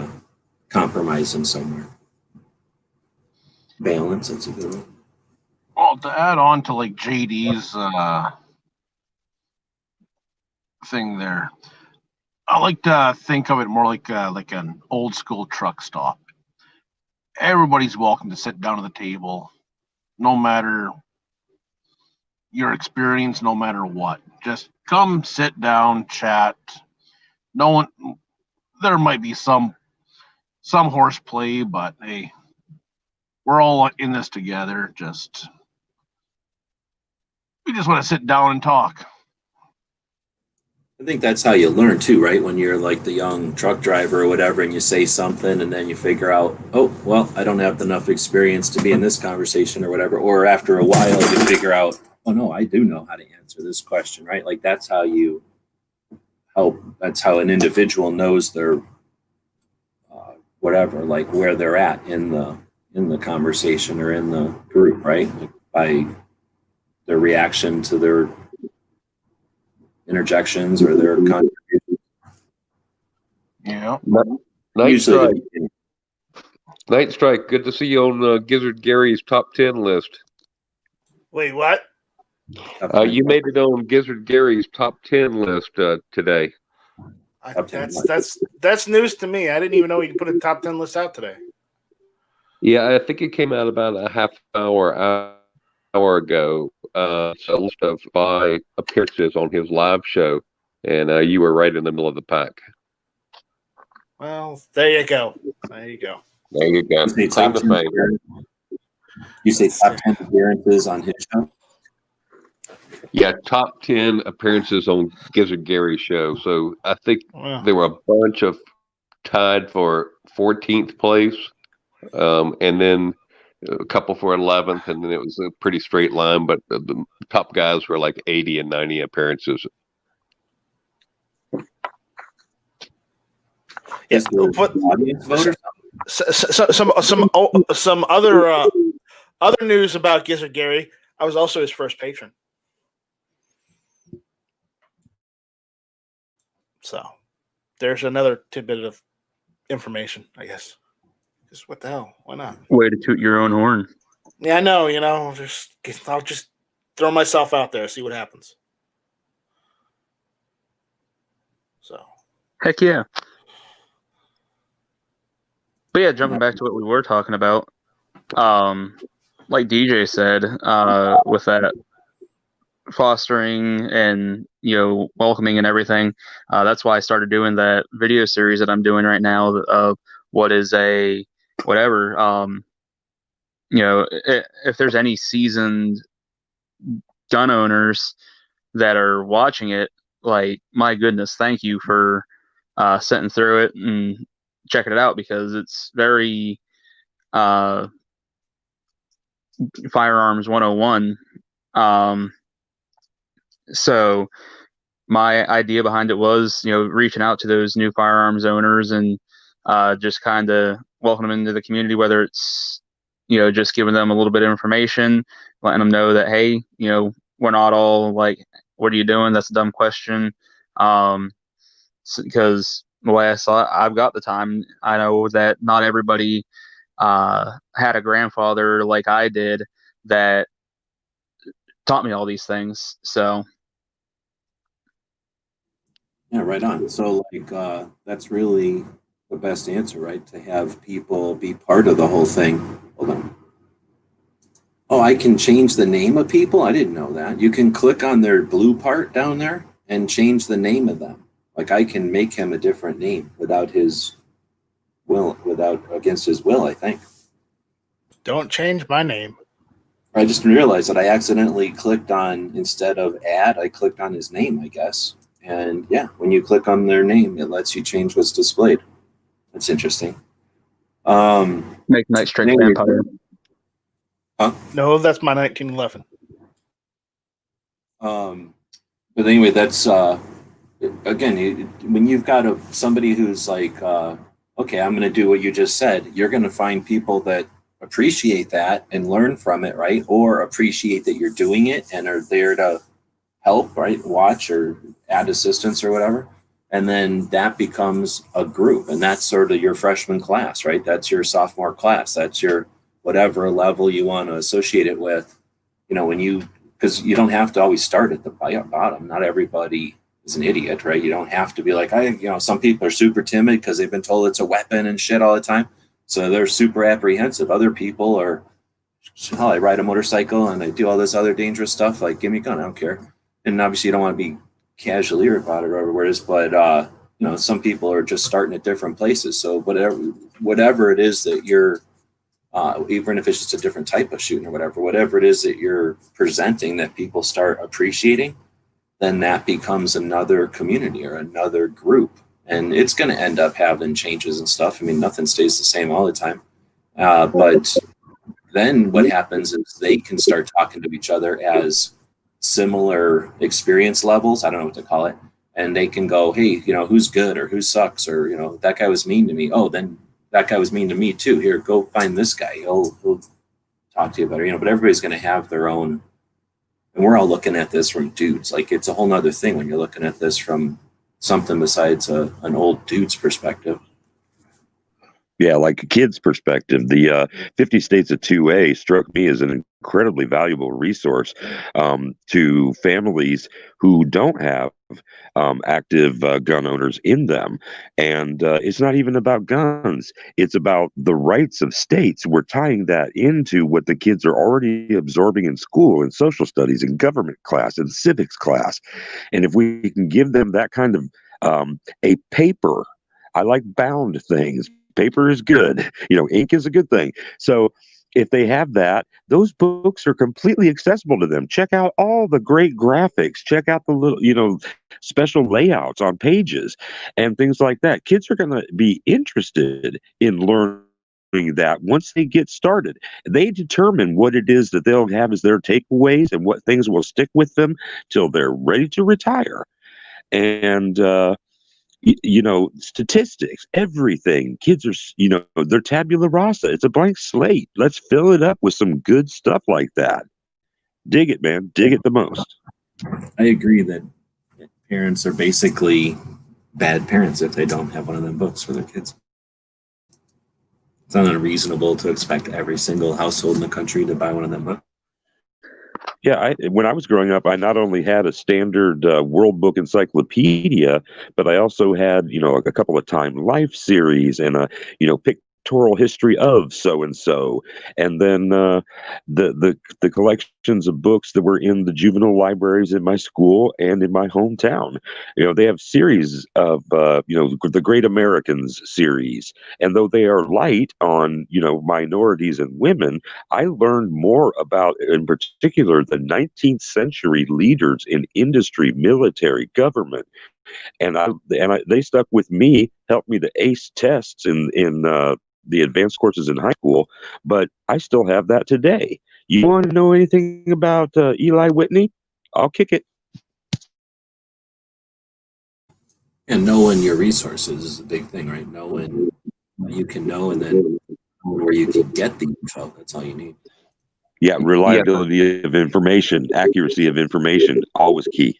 Speaker 2: compromising somewhere. Balance. That's a good one.
Speaker 6: Well, to add on to like JD's thing there, I like to think of it more like an old school truck stop. Everybody's welcome to sit down at the table, no matter your experience, no matter what. Just come, sit down, chat. No one. There might be some horseplay, but hey, we're all in this together. We just want to sit down and talk.
Speaker 2: I think that's how you learn too, right? When you're like the young truck driver or whatever, and you say something, and then you figure out, oh, well, I don't have enough experience to be in this conversation or whatever. Or after a while, you figure out, oh no, I do know how to answer this question, right? Like that's how you help. That's how an individual knows their whatever, like where they're at in the conversation or in the group, right? Like by their reaction to their interjections or their contributions.
Speaker 6: Yeah.
Speaker 5: Night Strike. Night Strike. Good to see you on Gizzard Gary's top 10 list.
Speaker 7: Wait, what?
Speaker 5: You made it on Gizzard Gary's top 10 list today.
Speaker 7: That's news to me. I didn't even know you could put a top 10 list out today.
Speaker 5: Yeah, I think it came out about a half hour ago. It's a list of 5 appearances on his live show, and you were right in the middle of the pack.
Speaker 7: Well, there you go.
Speaker 5: There you go.
Speaker 2: You say top 10 appearances on his show?
Speaker 5: Yeah, top 10 appearances on Gizzard Gary's show. So I think there were a bunch of tied for 14th place, and then a couple for 11th, and then it was a pretty straight line. But the top guys were like 80 and 90 appearances.
Speaker 7: Yeah,
Speaker 2: Is there
Speaker 7: but
Speaker 2: audience vote or
Speaker 7: some other news about Gizzard Gary. I was also his first patron. So there's another tidbit of information, I guess. Just what the hell? Why not?
Speaker 3: Way to toot your own horn.
Speaker 7: Yeah, I know. I'll just throw myself out there, see what happens. So,
Speaker 3: Heck yeah. But yeah, jumping back to what we were talking about, like DJ said, with that fostering and welcoming and everything, that's why I started doing that video series that I'm doing right now of what is a whatever. If there's any seasoned gun owners that are watching it, like, my goodness, thank you for sitting through it and checking it out, because it's very firearms 101. So my idea behind it was, reaching out to those new firearms owners and just kind of welcome them into the community, whether it's, just giving them a little bit of information, letting them know that, hey, we're not all like, what are you doing? That's a dumb question. Because the way I saw it, I've got the time. I know that not everybody had a grandfather like I did that taught me all these things. So
Speaker 2: Yeah, right on. So like that's really the best answer, right? To have people be part of the whole thing. Hold on. Oh, I can change the name of people? I didn't know that. You can click on their blue part down there and change the name of them. Like I can make him a different name without his will, against his will, I think.
Speaker 7: don't change my name.
Speaker 2: I just realized that I accidentally clicked on, instead of add, I clicked on his name, I guess. And yeah, when you click on their name, it lets you change what's displayed. That's interesting.
Speaker 3: Make Night Strike
Speaker 2: anyway,
Speaker 3: Vampire.
Speaker 2: Huh?
Speaker 7: No, that's my 1911.
Speaker 2: But anyway, that's again, when you've got somebody who's like, okay, I'm going to do what you just said, you're going to find people that appreciate that and learn from it, right? Or appreciate that you're doing it and are there to help, right? Watch or add assistance or whatever. And then that becomes a group, and that's sort of your freshman class, right? That's your sophomore class. That's your whatever level you want to associate it with. Because you don't have to always start at the bottom. Not everybody is an idiot, right? You don't have to be like, some people are super timid because they've been told it's a weapon and shit all the time. So they're super apprehensive. Other people are, hell, I ride a motorcycle and I do all this other dangerous stuff. Like, give me a gun, I don't care. And obviously you don't want to be cavalier about it or whatever it is, but some people are just starting at different places. So whatever it is that you're, even if it's just a different type of shooting or whatever it is that you're presenting that people start appreciating, then that becomes another community or another group. And it's going to end up having changes and stuff. I mean, nothing stays the same all the time. But then what happens is they can start talking to each other as similar experience levels. I don't know what to call it. And they can go, hey, who's good or who sucks, or, that guy was mean to me. Oh, then that guy was mean to me too. Here, go find this guy. He'll talk to you better, but everybody's going to have their own. And we're all looking at this from dudes. Like, it's a whole nother thing when you're looking at this from something besides an old dude's perspective.
Speaker 4: Yeah, like a kid's perspective, the 50 States of 2A struck me as an incredibly valuable resource to families who don't have active gun owners in them. And it's not even about guns. It's about the rights of states. We're tying that into what the kids are already absorbing in school, in social studies, in government class, in civics class. And if we can give them that kind of a paper, I like bound things. Paper is good. Ink is a good thing. So
Speaker 8: if they have that, those books are completely accessible to them. Check out all the great graphics. Check out the little, special layouts on pages and things like that. Kids are going to be interested in learning that once they get started. They determine what it is that they'll have as their takeaways and what things will stick with them till they're ready to retire. And statistics, everything. Kids are, they're tabula rasa. It's a blank slate. Let's fill it up with some good stuff like that. Dig it, man. Dig it the most.
Speaker 2: I agree that parents are basically bad parents if they don't have one of them books for their kids. It's not unreasonable to expect every single household in the country to buy one of them books.
Speaker 8: Yeah, when I was growing up, I not only had a standard World Book Encyclopedia, but I also had, a couple of Time Life series and a, pictorial history of so and so, and then the collections of books that were in the juvenile libraries in my school and in my hometown. They have series of the Great Americans series, and though they are light on minorities and women, I learned more about, in particular, the 19th century leaders in industry, military, government, and they stuck with me, helped me to ace tests in the advanced courses in high school. But I still have that today. You want to know anything about Eli Whitney? I'll kick it.
Speaker 2: And knowing your resources is a big thing, right? Knowing what you can know, and then where you can get the info. That's all you need.
Speaker 8: Yeah, reliability of information, accuracy of information, always key.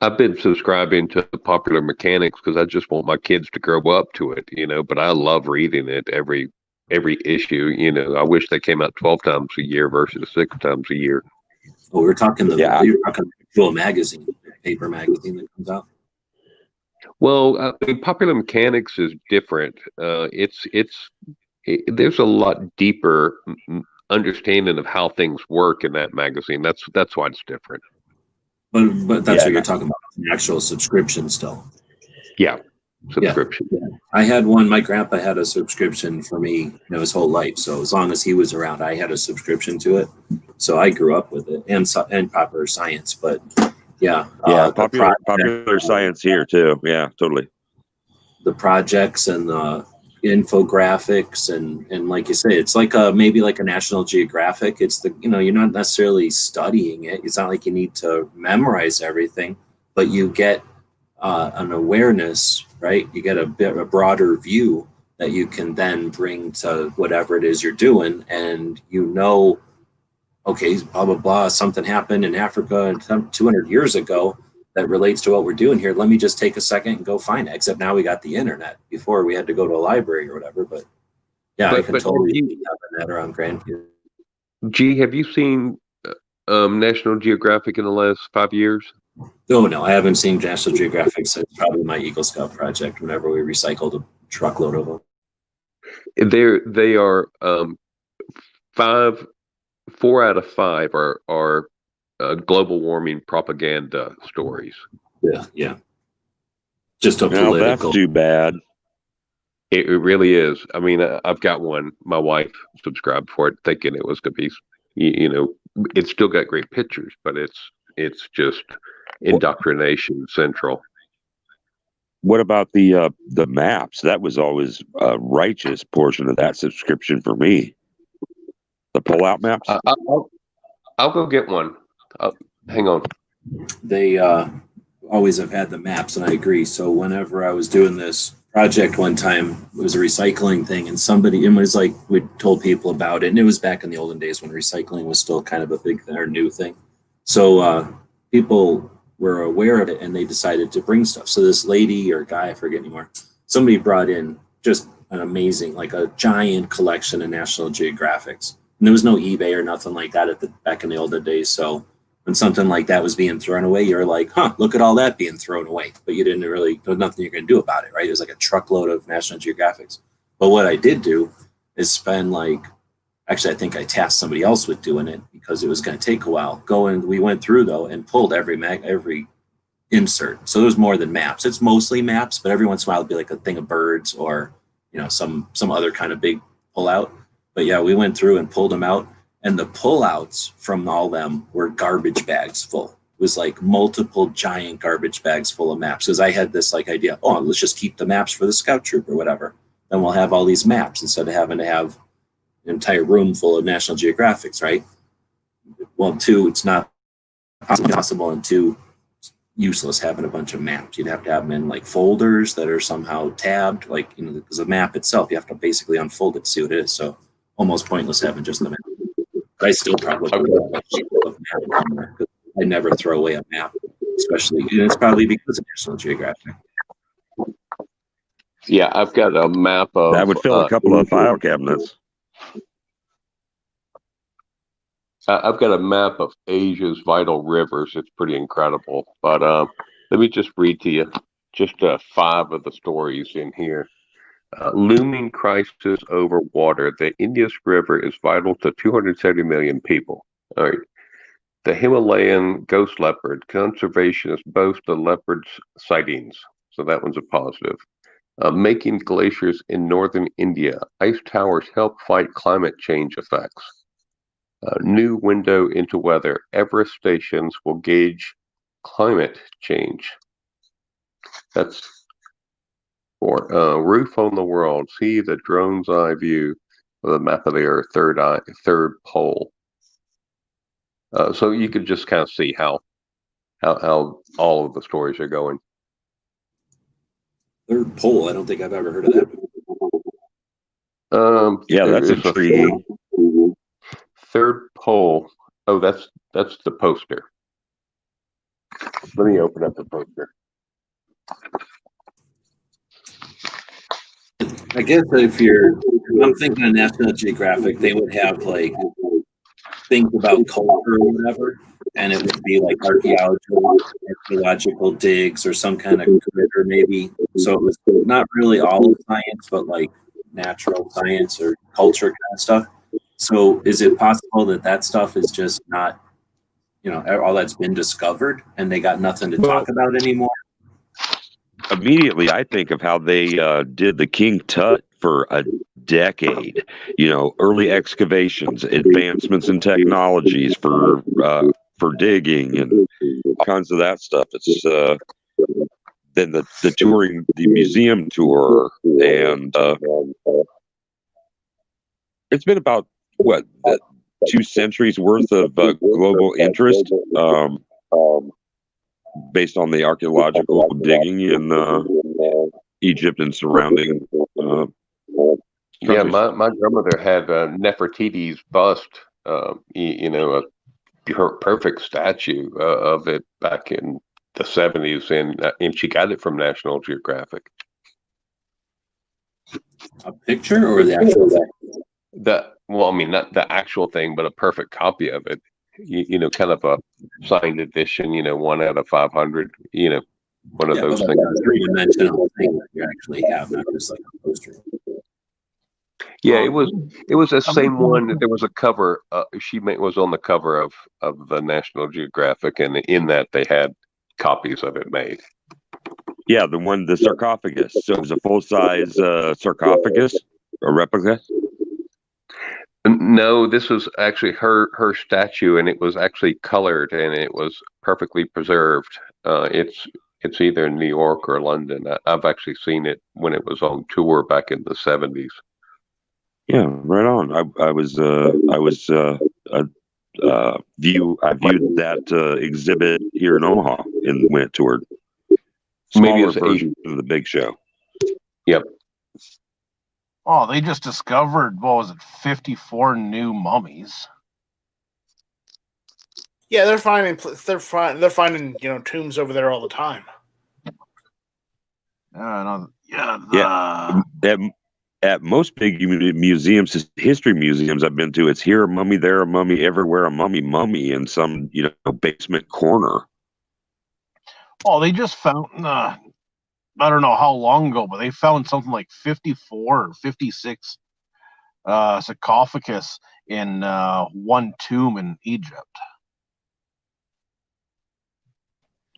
Speaker 5: I've been subscribing to Popular Mechanics because I just want my kids to grow up to it, but I love reading it every issue. I wish they came out 12 times a year versus 6 times a year.
Speaker 2: Well, we're talking the actual magazine, paper magazine that comes out.
Speaker 5: Well, Popular Mechanics is different. There's a lot deeper understanding of how things work in that magazine. That's why it's different.
Speaker 2: But that's what you're talking about, the actual subscription still.
Speaker 5: Yeah, subscription.
Speaker 2: Yeah. I had one. My grandpa had a subscription for me his whole life. So as long as he was around, I had a subscription to it. So I grew up with it, and Popular Science. But
Speaker 8: popular science here too. Yeah, totally.
Speaker 2: The projects and the infographics and like you say, it's like maybe like a National Geographic. It's you're not necessarily studying it. It's not like you need to memorize everything, but you get an awareness, right? You get a broader view that you can then bring to whatever it is you're doing, and okay, blah blah blah, something happened in Africa 200 years ago that relates to what we're doing here. Let me just take a second and go find it. Except now we got the internet. Before we had to go to a library or whatever. But yeah, I can totally see having that around grandkids.
Speaker 5: G, have you seen National Geographic in the last 5 years?
Speaker 2: Oh no, I haven't seen National Geographic since probably my Eagle Scout project. Whenever we recycled a truckload of them.
Speaker 5: They are 4 out of 5 are global warming propaganda stories.
Speaker 2: Yeah. Just a political.
Speaker 8: That's too bad.
Speaker 5: It really is. I mean, I've got one. My wife subscribed for it, thinking it was going to be, it's still got great pictures, but it's just indoctrination central.
Speaker 8: What about the maps? That was always a righteous portion of that subscription for me. The pull-out maps.
Speaker 5: I'll go get one. Hang on.
Speaker 2: They always have had the maps, and I agree. So whenever I was doing this project one time, it was a recycling thing, and it was like we told people about it, and it was back in the olden days when recycling was still kind of a big or new thing. So people were aware of it, and they decided to bring stuff. So this lady or guy, I forget anymore, somebody brought in just an amazing, like a giant collection of National Geographics. And there was no eBay or nothing like that back in the olden days. So when something like that was being thrown away, you're like, look at all that being thrown away. But you didn't really, there's nothing you're going to do about it, right? It was like a truckload of National Geographics. But what I did do is spend actually, I think I tasked somebody else with doing it because it was going to take a while. We went through though and pulled every insert. So there's more than maps. It's mostly maps, but every once in a while it'd be like a thing of birds or, some other kind of big pullout. But yeah, we went through and pulled them out, and the pullouts from all them were garbage bags full. It was like multiple giant garbage bags full of maps. Because I had this like idea, oh, let's just keep the maps for the scout troop or whatever. Then we'll have all these maps instead of having to have an entire room full of National Geographics, right? Well, two, it's not possible, and two, useless having a bunch of maps. You'd have to have them in like folders that are somehow tabbed, like, you know, because the map itself, you have to basically unfold it to see what it is. So almost pointless having just the map. But I still probably would have a sheet of map in there, 'cause I never throw away a map, especially, and it's probably because of National Geographic.
Speaker 5: Yeah, I've got a map of
Speaker 8: That would fill a couple of file cabinets.
Speaker 5: I've got a map of Asia's vital rivers. It's pretty incredible. But let me just read to you just 5 of the stories in here. Looming crisis over water. The Indus River is vital to 270 million people. All right. The Himalayan ghost leopard. Conservationists boast the leopard's sightings. So that one's a positive. Making glaciers in northern India. Ice towers help fight climate change effects. New window into weather. Everest stations will gauge climate change. That's for roof on the world. See the drone's eye view of the map of the Earth, third pole. So you could just kind of see how all of the stories are going.
Speaker 2: Third pole, I don't think I've ever heard of that.
Speaker 8: Yeah, that's intriguing.
Speaker 5: Third pole. Oh, that's the poster. Let me open up the poster.
Speaker 2: I guess if I'm thinking of National Geographic, they would have like things about culture or whatever, and it would be like archaeological digs or some kind of critter maybe. So it was not really all science, but like natural science or culture kind of stuff. So is it possible that stuff is just not, you know, all that's been discovered and they got nothing to talk about anymore?
Speaker 8: Immediately, I think of how they did the King Tut for a decade. You know, early excavations, advancements in technologies for digging, and all kinds of that stuff. It's then the touring, the museum tour, and it's been about what 2 centuries worth of global interest. Based on the archaeological digging in Egypt and surrounding
Speaker 5: yeah, my grandmother had Nefertiti's bust, you know, her perfect statue of it back in the 70s, and she got it from National Geographic.
Speaker 2: A picture or the actual thing?
Speaker 5: Well, I mean, not the actual thing, but a perfect copy of it. You know, kind of a signed edition, you know, 1 out of 500, you know, one of those things.
Speaker 2: A three-dimensional thing that you actually have, not just like a poster.
Speaker 5: Yeah, it was the same one. There was a cover. Was on the cover of the National Geographic, and in that they had copies of it made.
Speaker 8: Yeah, the sarcophagus. So it was a full-size sarcophagus, a replica.
Speaker 5: No, this was actually her statue, and it was actually colored, and it was perfectly preserved. It's either in New York or London. I've actually seen it when it was on tour back in the 70s.
Speaker 8: Yeah, right on. I viewed that exhibit here in Omaha when it toured.
Speaker 5: Maybe it's
Speaker 8: version of the big show.
Speaker 5: Yep.
Speaker 6: Oh, they just discovered, what was it, 54 new mummies. Yeah, they're finding you know, tombs over there all the time.
Speaker 8: At most big museums, history museums I've been to, it's here a mummy, there a mummy, everywhere a mummy in some, you know, basement corner.
Speaker 6: Oh, they just found I don't know how long ago, but they found something like 54 or 56 sarcophagus in one tomb in Egypt.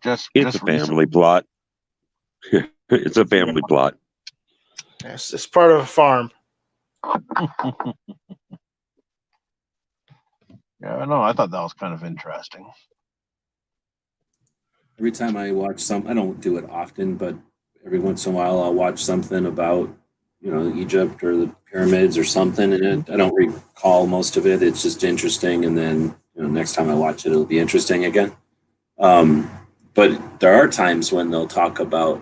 Speaker 8: It's a family plot. It's a family plot.
Speaker 7: Yes, it's part of a farm.
Speaker 6: Yeah, no, I thought that was kind of interesting.
Speaker 2: Every time I watch some, I don't do it often, but every once in a while I'll watch something about, Egypt or the pyramids or something, and I don't recall most of it. It's just interesting, and then next time I watch it, it'll be interesting again. Um, but there are times when they'll talk about,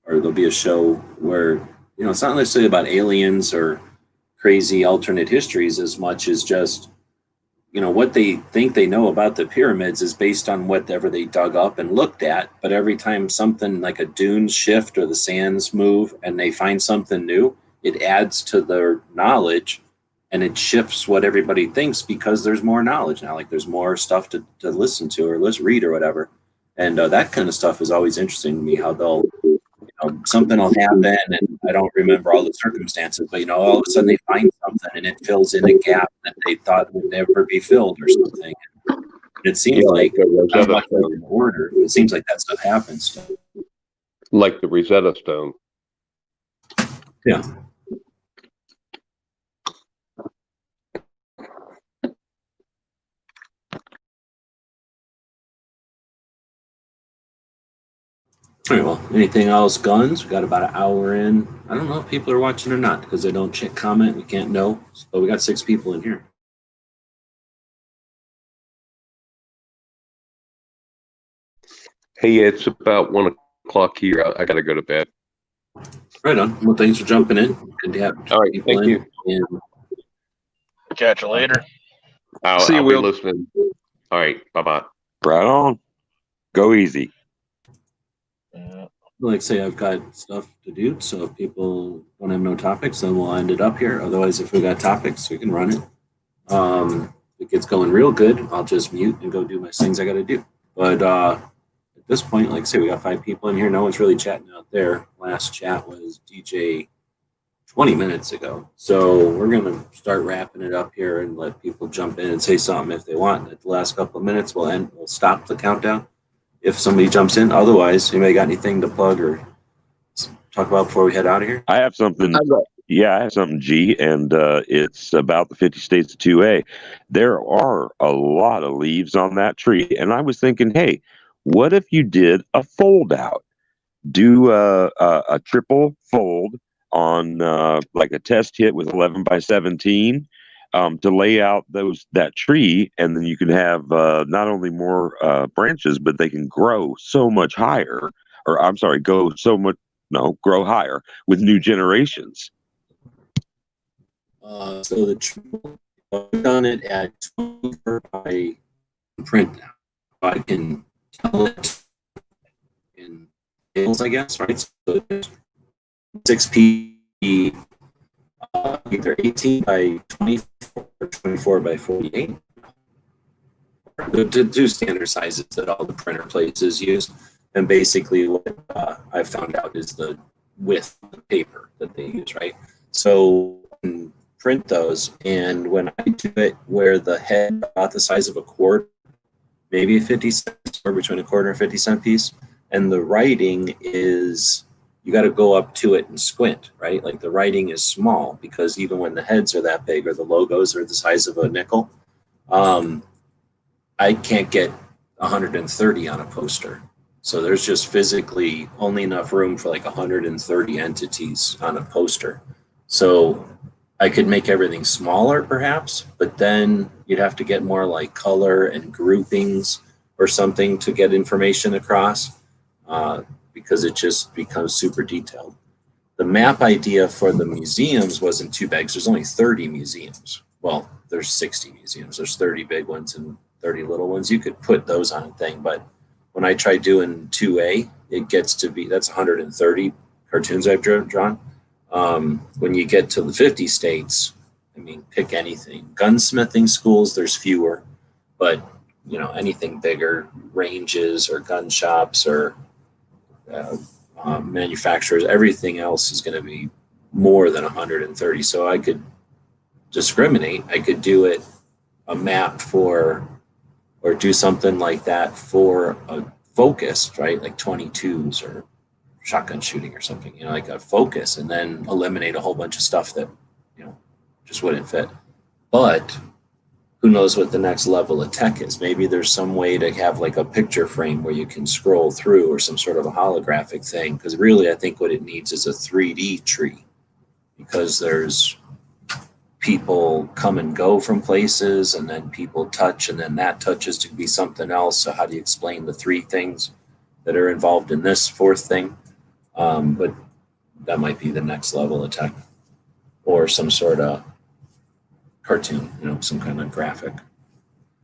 Speaker 2: or there'll be a show where it's not necessarily about aliens or crazy alternate histories as much as just what they think they know about the pyramids is based on whatever they dug up and looked at. But every time something like a dunes shift or the sands move and they find something new, it adds to their knowledge and it shifts what everybody thinks because there's more knowledge now. Like there's more stuff to listen to or let's read or whatever. And that kind of stuff is always interesting to me, how they'll, something will happen and I don't remember all the circumstances, but all of a sudden they find something and it fills in a gap that they thought would never be filled or something. And it seems like not much in order. It seems like that stuff happens.
Speaker 5: Like the Rosetta Stone.
Speaker 2: Yeah. All right, well, anything else? Guns? We got about an hour in. I don't know if people are watching or not because they don't check comment. We can't know. But we got 6 people in here.
Speaker 5: Hey, it's about 1 o'clock here. I got to go to bed.
Speaker 2: Right on. Well, thanks for jumping in. Good to have
Speaker 5: All right,
Speaker 2: people
Speaker 5: thank
Speaker 2: in.
Speaker 5: you.
Speaker 2: And
Speaker 6: Catch you later.
Speaker 5: I'll be listening. All right, bye-bye.
Speaker 8: Right on. Go easy.
Speaker 2: like I say, I've got stuff to do. So if people don't have no topics, then we'll end it up here. Otherwise, if we got topics, we can run it. If it gets going real good, I'll just mute and go do my things I got to do. But at this point, like I say, we got 5 people in here. No one's really chatting out there. Last chat was DJ 20 minutes ago. So we're going to start wrapping it up here and let people jump in and say something if they want. At the last couple of minutes, we'll stop the countdown if somebody jumps in. Otherwise, anybody got anything to plug or talk about before we head out of here?
Speaker 8: I have something. Yeah, I have something, G, and it's about the 50 States of 2A. There are a lot of leaves on that tree, and I was thinking, hey, what if you did a fold out? Do a triple fold on like a test hit with 11 by 17 to lay out that tree, and then you can have not only more branches, but they can grow so much higher, or I'm sorry, grow higher with new generations.
Speaker 2: So the triple, I've done it at 24 by print now. I can tell it in tables, I guess, right? So 6P, either 18 by 24 or 24 by 48. The two standard sizes that all the printer places use. And basically what I found out is the width of the paper that they use, right? So print those, and when I do it where the head about the size of a quarter, maybe 50 cents, or between a quarter and 50-cent piece, and the writing is, you got to go up to it and squint, right? Like the writing is small because even when the heads are that big or the logos are the size of a nickel, I can't get 130 on a poster. So there's just physically only enough room for like 130 entities on a poster. So I could make everything smaller perhaps, but then you'd have to get more like color and groupings or something to get information across because it just becomes super detailed. The map idea for the museums wasn't too bad because there's only 30 museums. Well, there's 60 museums. There's 30 big ones and 30 little ones. You could put those on a thing, but when I try doing 2A, it gets to be, that's 130 cartoons I've drawn. When you get to the 50 states, I mean, pick anything. Gunsmithing schools, there's fewer, but anything bigger, ranges or gun shops or manufacturers, everything else is going to be more than 130. So I could discriminate. I could do it a map for, or do something like that for a focused, right? Like 22s or shotgun shooting or something, like a focus, and then eliminate a whole bunch of stuff that, just wouldn't fit. But who knows what the next level of tech is. Maybe there's some way to have like a picture frame where you can scroll through, or some sort of a holographic thing. Because really, I think what it needs is a 3D tree, because there's people come and go from places, and then people touch, and then that touches to be something else. So how do you explain the three things that are involved in this fourth thing? But that might be the next level of tech, or some sort of cartoon, some kind of graphic.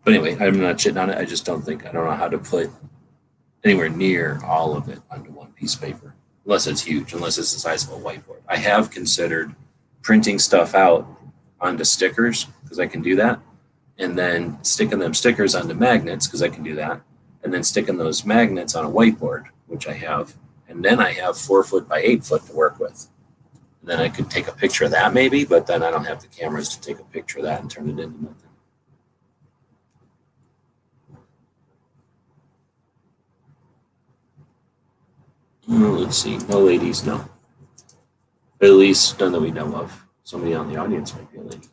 Speaker 2: But anyway, I'm not shitting on it. I don't know how to put anywhere near all of it onto one piece of paper, unless it's huge, unless it's the size of a whiteboard. I have considered printing stuff out onto stickers, because I can do that, and then sticking them stickers onto magnets, because I can do that, and then sticking those magnets on a whiteboard, which I have, and then I have 4 foot by 8 foot to work with. And then I could take a picture of that maybe, but then I don't have the cameras to take a picture of that and turn it into nothing. Let's see. No ladies, no. At least none that we know of. Somebody on the audience might be a lady.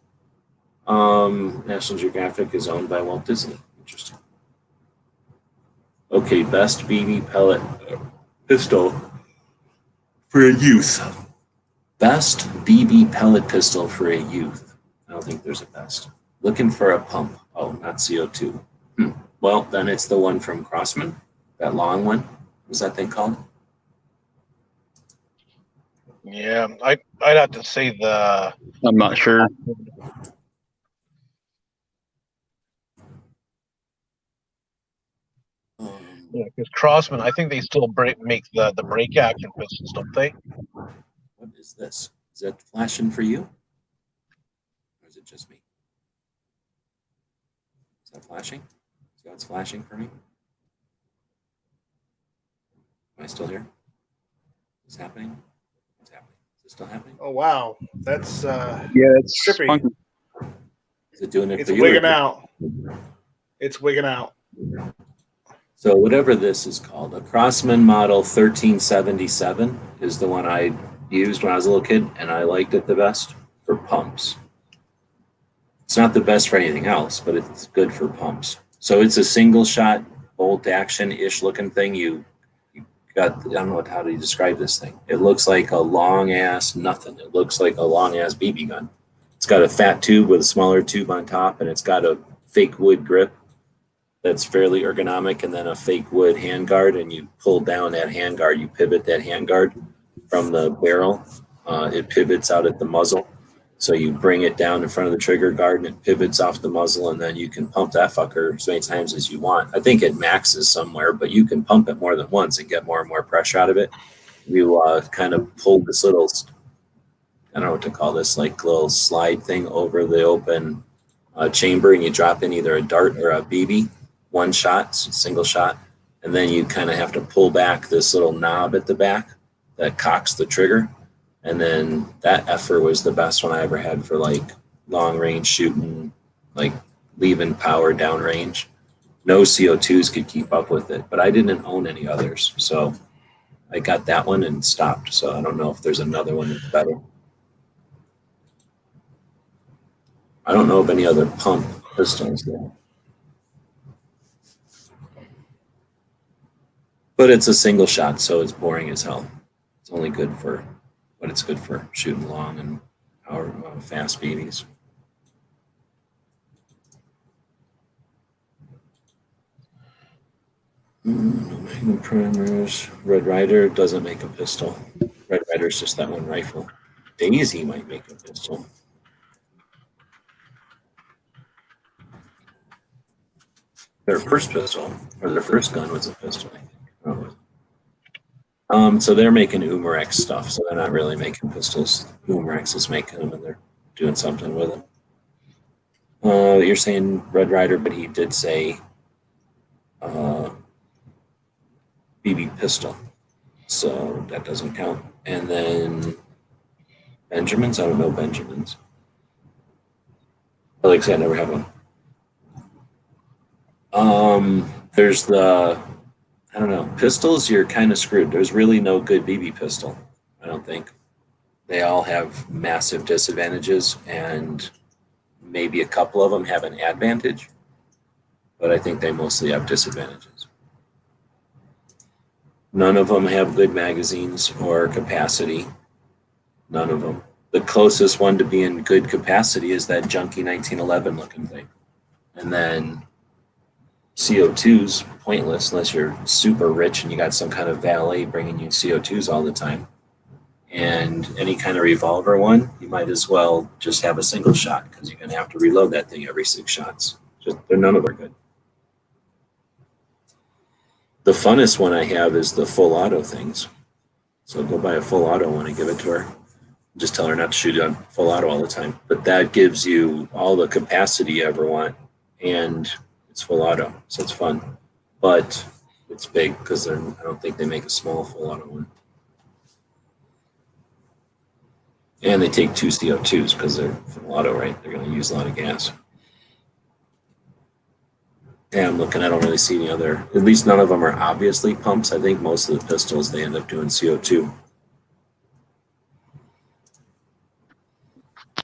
Speaker 2: National Geographic is owned by Walt Disney. Interesting. Okay, best BB pellet pistol for a youth. Best BB pellet pistol for a youth. I don't think there's a best. Looking for a pump. Oh, not CO2. Well, then it's the one from Crossman. That long one. What's that thing called?
Speaker 6: Yeah, I'd have to say the.
Speaker 3: I'm not sure.
Speaker 6: Yeah, because Crossman, I think they still make the break action pistols, don't they?
Speaker 2: What is this? Is that flashing for you? Or is it just me? Is that flashing? See how it's flashing for me? Am I still here? Is this happening? What's happening? Is it still happening?
Speaker 7: Oh wow, that's
Speaker 3: Yeah, it's
Speaker 7: trippy.
Speaker 3: funky.
Speaker 2: Is it doing it
Speaker 7: It's
Speaker 2: for you?
Speaker 7: wigging out. It's wigging out.
Speaker 2: So whatever this is called, a Crossman model 1377 is the one I used when I was a little kid, and I liked it the best for pumps. It's not the best for anything else, but it's good for pumps. So it's a single shot bolt action-ish looking thing. You got, I don't know how to describe this thing. It looks like a long ass nothing. It looks like a long ass BB gun. It's got a fat tube with a smaller tube on top, and it's got a fake wood grip that's fairly ergonomic, and then a fake wood handguard, and you pull down that handguard, you pivot that handguard from the barrel. It pivots out at the muzzle. So you bring it down in front of the trigger guard, and it pivots off the muzzle, and then you can pump that fucker as many times as you want. I think it maxes somewhere, but you can pump it more than once and get more and more pressure out of it. You kind of pull this little, I don't know what to call this, like little slide thing over the open chamber, and you drop in either a dart or a BB, one shot, single shot, and then you kind of have to pull back this little knob at the back that cocks the trigger. And then that effer was the best one I ever had for like long range shooting, like leaving power downrange. No CO2s could keep up with it, but I didn't own any others. So I got that one and stopped. So I don't know if there's another one that's better. I don't know of any other pump pistols there. But it's a single shot, so it's boring as hell. It's only good for what it's good for, shooting long and power fast BBs. No Magnum primers. Red Ryder doesn't make a pistol. Red Ryder's just that one rifle. Daisy might make a pistol. Their first pistol, or their first gun was a pistol, I think. So they're making Umarex stuff, so they're not really making pistols. Umarex is making them, and they're doing something with them. You're saying Red Ryder, but he did say BB pistol, so that doesn't count. And then Benjamins, I don't know Benjamins. Like I said, I never had one. There's the, I don't know, pistols, you're kind of screwed. There's really no good BB pistol, I don't think. They all have massive disadvantages, and maybe a couple of them have an advantage, but I think they mostly have disadvantages. None of them have good magazines or capacity. None of them. The closest one to being good capacity is that junky 1911 looking thing. And then CO2's pointless unless you're super rich and you got some kind of valet bringing you CO2s all the time. And any kind of revolver one, you might as well just have a single shot because you're going to have to reload that thing every 6 shots. None of them are good. The funnest one I have is the full auto things. So go buy a full auto one and give it to her. Just tell her not to shoot it on full auto all the time. But that gives you all the capacity you ever want, and it's full auto, so it's fun. But it's big because I don't think they make a small full auto one. And they take 2 CO2s because they're full auto, right? They're going to use a lot of gas. Yeah, I'm looking. I don't really see any other. At least none of them are obviously pumps. I think most of the pistols, they end up doing CO2.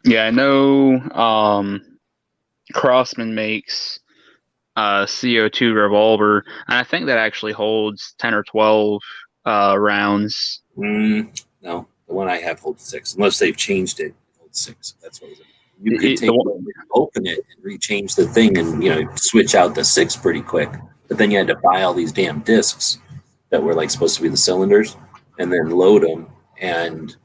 Speaker 3: Yeah, I know Crossman makes CO2 revolver, and I think that actually holds 10 or 12 rounds.
Speaker 2: No, the one I have holds 6, unless they've changed it. It holds 6. That's what it is. You could open it and rechange the thing and switch out the 6 pretty quick. But then you had to buy all these damn discs that were like supposed to be the cylinders and then load them. And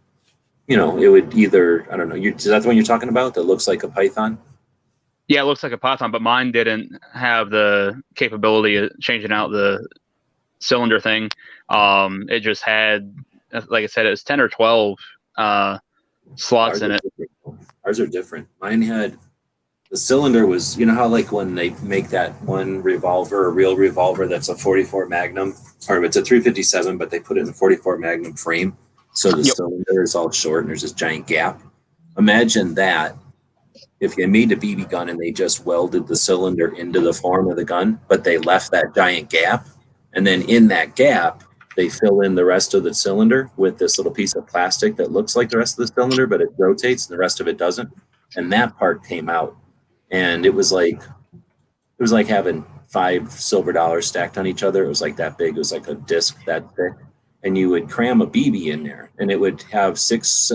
Speaker 2: it would either, I don't know, is that the one you're talking about that looks like a Python?
Speaker 3: Yeah, it looks like a Python, but mine didn't have the capability of changing out the cylinder thing. It just had, like I said, it was 10 or 12 slots in it.
Speaker 2: Ours are different. Mine had, the cylinder was, how like when they make that one revolver, a real revolver that's a 44 Magnum, or it's a 357, but they put it in a 44 Magnum frame. So the cylinder is all short and there's this giant gap. Imagine that if you made a BB gun and they just welded the cylinder into the form of the gun, but they left that giant gap. And then in that gap, they fill in the rest of the cylinder with this little piece of plastic that looks like the rest of the cylinder, but it rotates and the rest of it doesn't. And that part came out. And it was like having 5 silver dollars stacked on each other. It was like that big. It was like a disc that thick. And you would cram a BB in there, and it would have six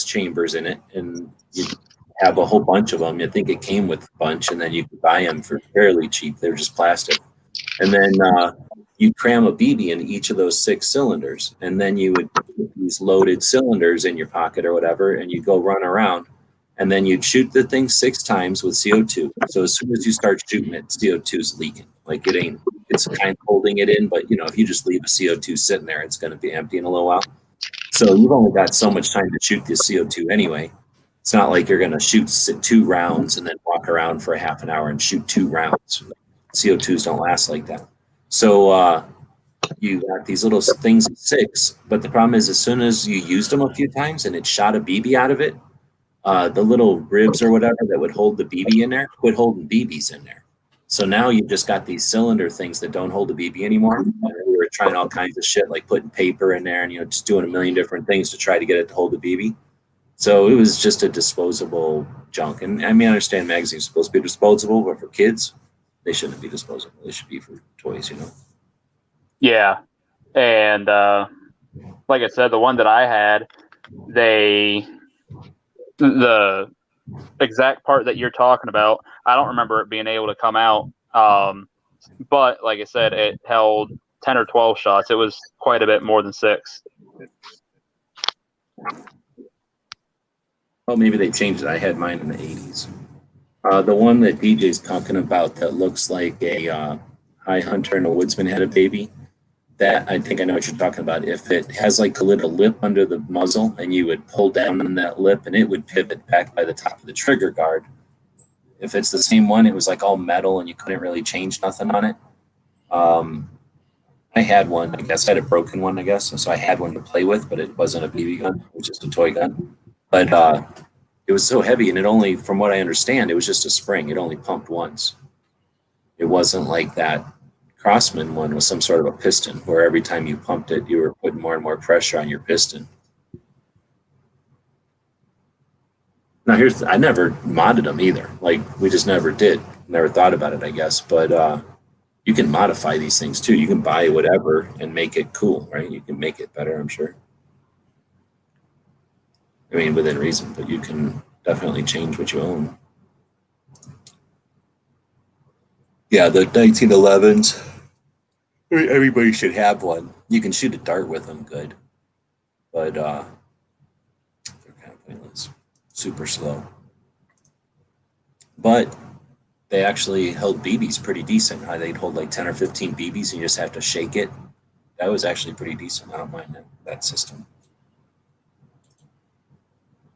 Speaker 2: chambers in it, and you'd have a whole bunch of them. I think it came with a bunch, and then you could buy them for fairly cheap. They're just plastic. And then you cram a BB in each of those 6 cylinders, and then you would put these loaded cylinders in your pocket or whatever, and you go run around, and then you'd shoot the thing 6 times with CO2. So as soon as you start shooting it, CO2 is leaking. Like it's kind of holding it in, but if you just leave a CO2 sitting there, it's going to be empty in a little while. So you've only got so much time to shoot this CO2 anyway. It's not like you're going to shoot 2 rounds and then walk around for a half an hour and shoot 2 rounds. CO2s don't last like that. So you got these little things at 6, but the problem is as soon as you used them a few times and it shot a BB out of it, the little ribs or whatever that would hold the BB in there quit holding BBs in there. So now you've just got these cylinder things that don't hold a BB anymore. And we were trying all kinds of shit, like putting paper in there and just doing a million different things to try to get it to hold a BB. So it was just a disposable junk. And I mean, I understand magazines are supposed to be disposable, but for kids, they shouldn't be disposable. They should be for toys,
Speaker 3: Yeah. And like I said, the one that I had, the exact part that you're talking about, I don't remember it being able to come out. But like I said, it held 10 or 12 shots. It was quite a bit more than 6.
Speaker 2: Well, maybe they changed it. I had mine in the 80s. The one that DJ's talking about that looks like a high hunter and a woodsman had a baby, that I think I know what you're talking about. If it has like a little lip under the muzzle and you would pull down on that lip and it would pivot back by the top of the trigger guard. If it's the same one, it was like all metal and you couldn't really change nothing on it. I had one, I guess. I had a broken one, I guess. So I had one to play with, but it wasn't a BB gun. It was just a toy gun. But it was so heavy, and it only, from what I understand, it was just a spring. It only pumped once. It wasn't like that Crossman one was some sort of a piston, where every time you pumped it, you were putting more and more pressure on your piston. Now I never modded them either. Like we just never did. Never thought about it, I guess. But you can modify these things too. You can buy whatever and make it cool, right? You can make it better, I'm sure. I mean, within reason, but you can definitely change what you own. Yeah, the 1911s. Everybody should have one. You can shoot a dart with them, good, but they're kind of pointless. Super slow. But they actually held BBs pretty decent. They'd hold like 10 or 15 BBs, and you just have to shake it. That was actually pretty decent. I don't mind that system.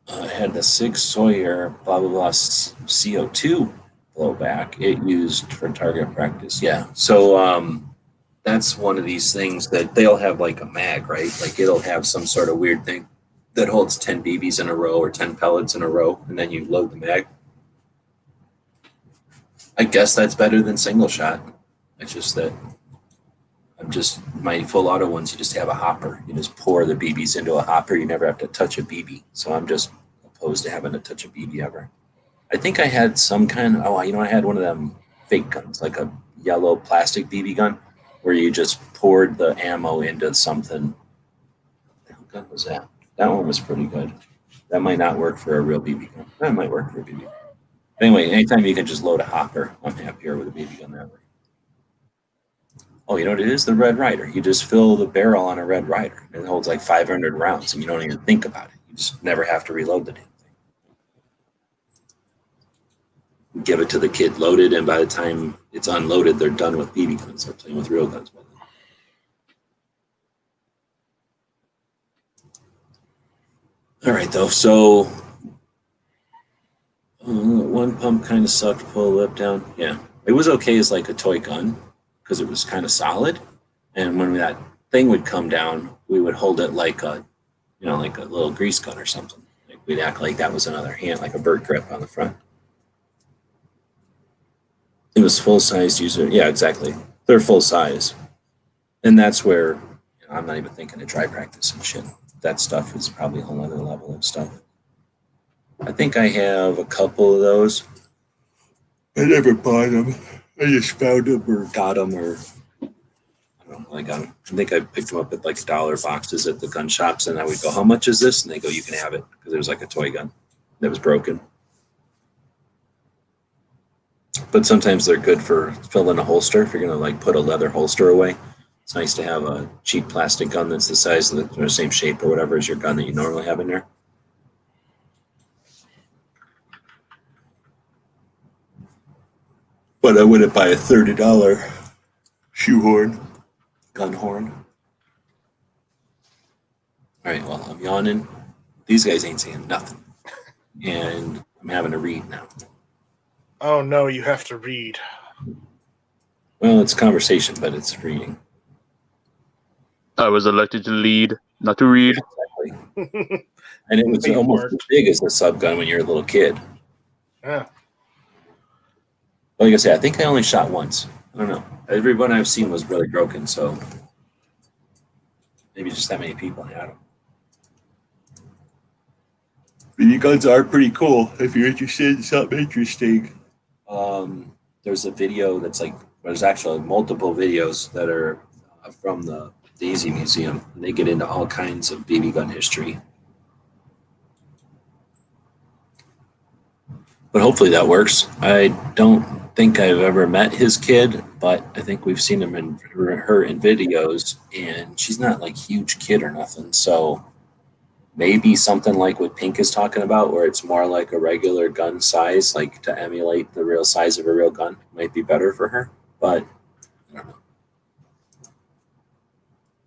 Speaker 2: I had the Sig Sawyer blah blah blah CO2 blowback. It used for target practice. Yeah. So that's one of these things that they'll have like a mag, right? Like it'll have some sort of weird thing that holds 10 BBs in a row or 10 pellets in a row, and then you load the mag. I guess that's better than single shot. It's just that my full auto ones, you just have a hopper. You just pour the BBs into a hopper. You never have to touch a BB. So I'm just opposed to having to touch a BB ever. I think I had some kind of, I had one of them fake guns, like a yellow plastic BB gun, where you just poured the ammo into something. What the hell gun was that? That one was pretty good. That might not work for a real BB gun. That might work for a BB gun. Anyway, anytime you can just load a hopper, I'm happier with a BB gun that way. Oh, you know what it is? The Red Ryder. You just fill the barrel on a Red Ryder. It holds like 500 rounds, and you don't even think about it. You just never have to reload the damn thing. Give it to the kid loaded, and by the time it's unloaded, they're done with BB guns. They're playing with real guns. All right, though. So one pump kind of sucked. Pull the lip down. Yeah, it was okay as like a toy gun because it was kind of solid. And when that thing would come down, we would hold it like a, like a little grease gun or something. Like we'd act like that was another hand, like a bird grip on the front. It was full-size user. Yeah, exactly. They're full size. And that's where I'm not even thinking of dry practice and shit. That stuff is probably a whole other level of stuff. I think I have a couple of those. I never bought them. I just found them or got them or I don't know. I got them. I think I picked them up at like $1 boxes at the gun shops, and I would go, "How much is this?" And they go, "You can have it," because it was like a toy gun that was broken. But sometimes they're good for filling a holster if you're gonna like put a leather holster away. It's nice to have a cheap plastic gun that's the size of the same shape or whatever as your gun that you normally have in there. But I wouldn't buy a $30 shoehorn, gun horn. All right, well, I'm yawning. These guys ain't saying nothing. And I'm having to read now.
Speaker 7: Oh, no, you have to read.
Speaker 2: Well, it's conversation, but it's reading.
Speaker 3: I was elected to lead, not to read.
Speaker 2: Yeah, exactly. And it was almost as big as a sub gun when you're a little kid.
Speaker 7: Yeah.
Speaker 2: Like I said, I think I only shot once. I don't know. Every one I've seen was really broken, so maybe just that many people had them. BB guns are pretty cool if you're interested in something interesting. There's a video that's like, there's actually multiple videos that are from the Daisy Museum, and they get into all kinds of BB gun history. But hopefully that works. I don't think I've ever met his kid, but I think we've seen him in her in videos, and she's not like huge kid or nothing. So maybe something like what Pink is talking about, where it's more like a regular gun size, like to emulate the real size of a real gun, might be better for her. But I don't know.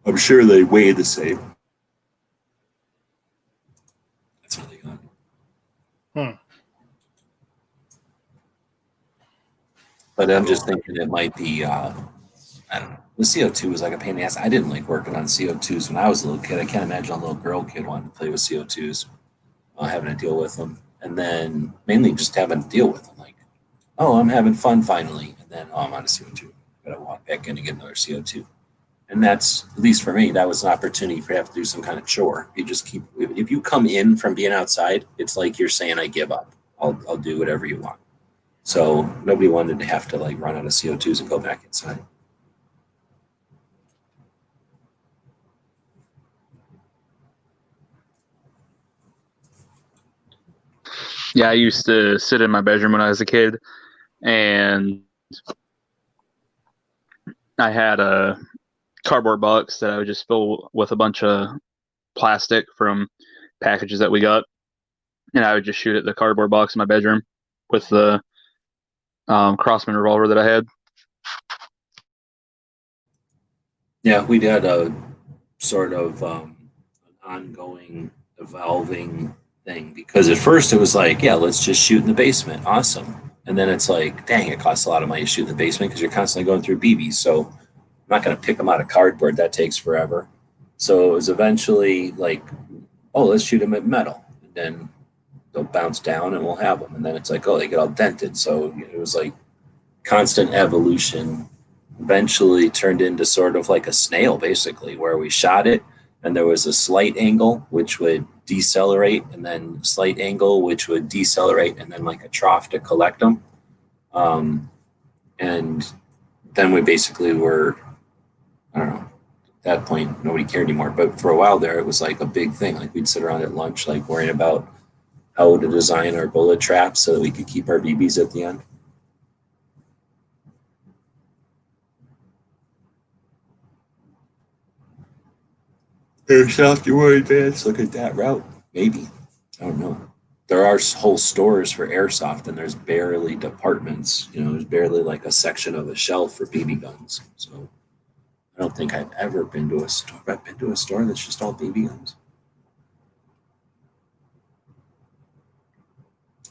Speaker 2: I'm sure they weigh the same. That's really good. But I'm just thinking it might be, I don't know. The CO2 was like a pain in the ass. I didn't like working on CO2s when I was a little kid. I can't imagine a little girl kid wanting to play with CO2s, having to deal with them. And then mainly just having to deal with them. Like, oh, I'm having fun finally. And then, oh, I'm on a CO2. Got to walk back in to get another CO2. And that's, at least for me, that was an opportunity for you to have to do some kind of chore. You just keep, if you come in from being outside, it's like you're saying, I give up. I'll do whatever you want. So nobody wanted to have to like run out of CO2s and go back inside.
Speaker 3: Yeah, I used to sit in my bedroom when I was a kid, and I had a cardboard box that I would just fill with a bunch of plastic from packages that we got, and I would just shoot at the cardboard box in my bedroom with the Crossman revolver that I had.
Speaker 2: Yeah, we had a sort of an ongoing, evolving thing because at first it was like, yeah, let's just shoot in the basement. Awesome. And then it's like, dang, it costs a lot of money to shoot in the basement because you're constantly going through BBs. So I'm not going to pick them out of cardboard. That takes forever. So it was eventually like, oh, let's shoot them at metal. And then they'll bounce down and we'll have them. And then it's like, oh, they get all dented. So it was like constant evolution. Eventually turned into sort of like a snail, basically, where we shot it and there was a slight angle which would decelerate, and then slight angle which would decelerate, and then like a trough to collect them. And then we basically were, I don't know, at that point nobody cared anymore. But for a while there, it was like a big thing. Like we'd sit around at lunch, like worrying about how to design our bullet traps so that we could keep our BBs at the end. Airsoft, you want to advance? Look at that route. Maybe. I don't know. There are whole stores for airsoft, and there's barely departments. You know, there's barely like a section of a shelf for BB guns. So I don't think I've ever been to a store. I've been to a store that's just all BB guns.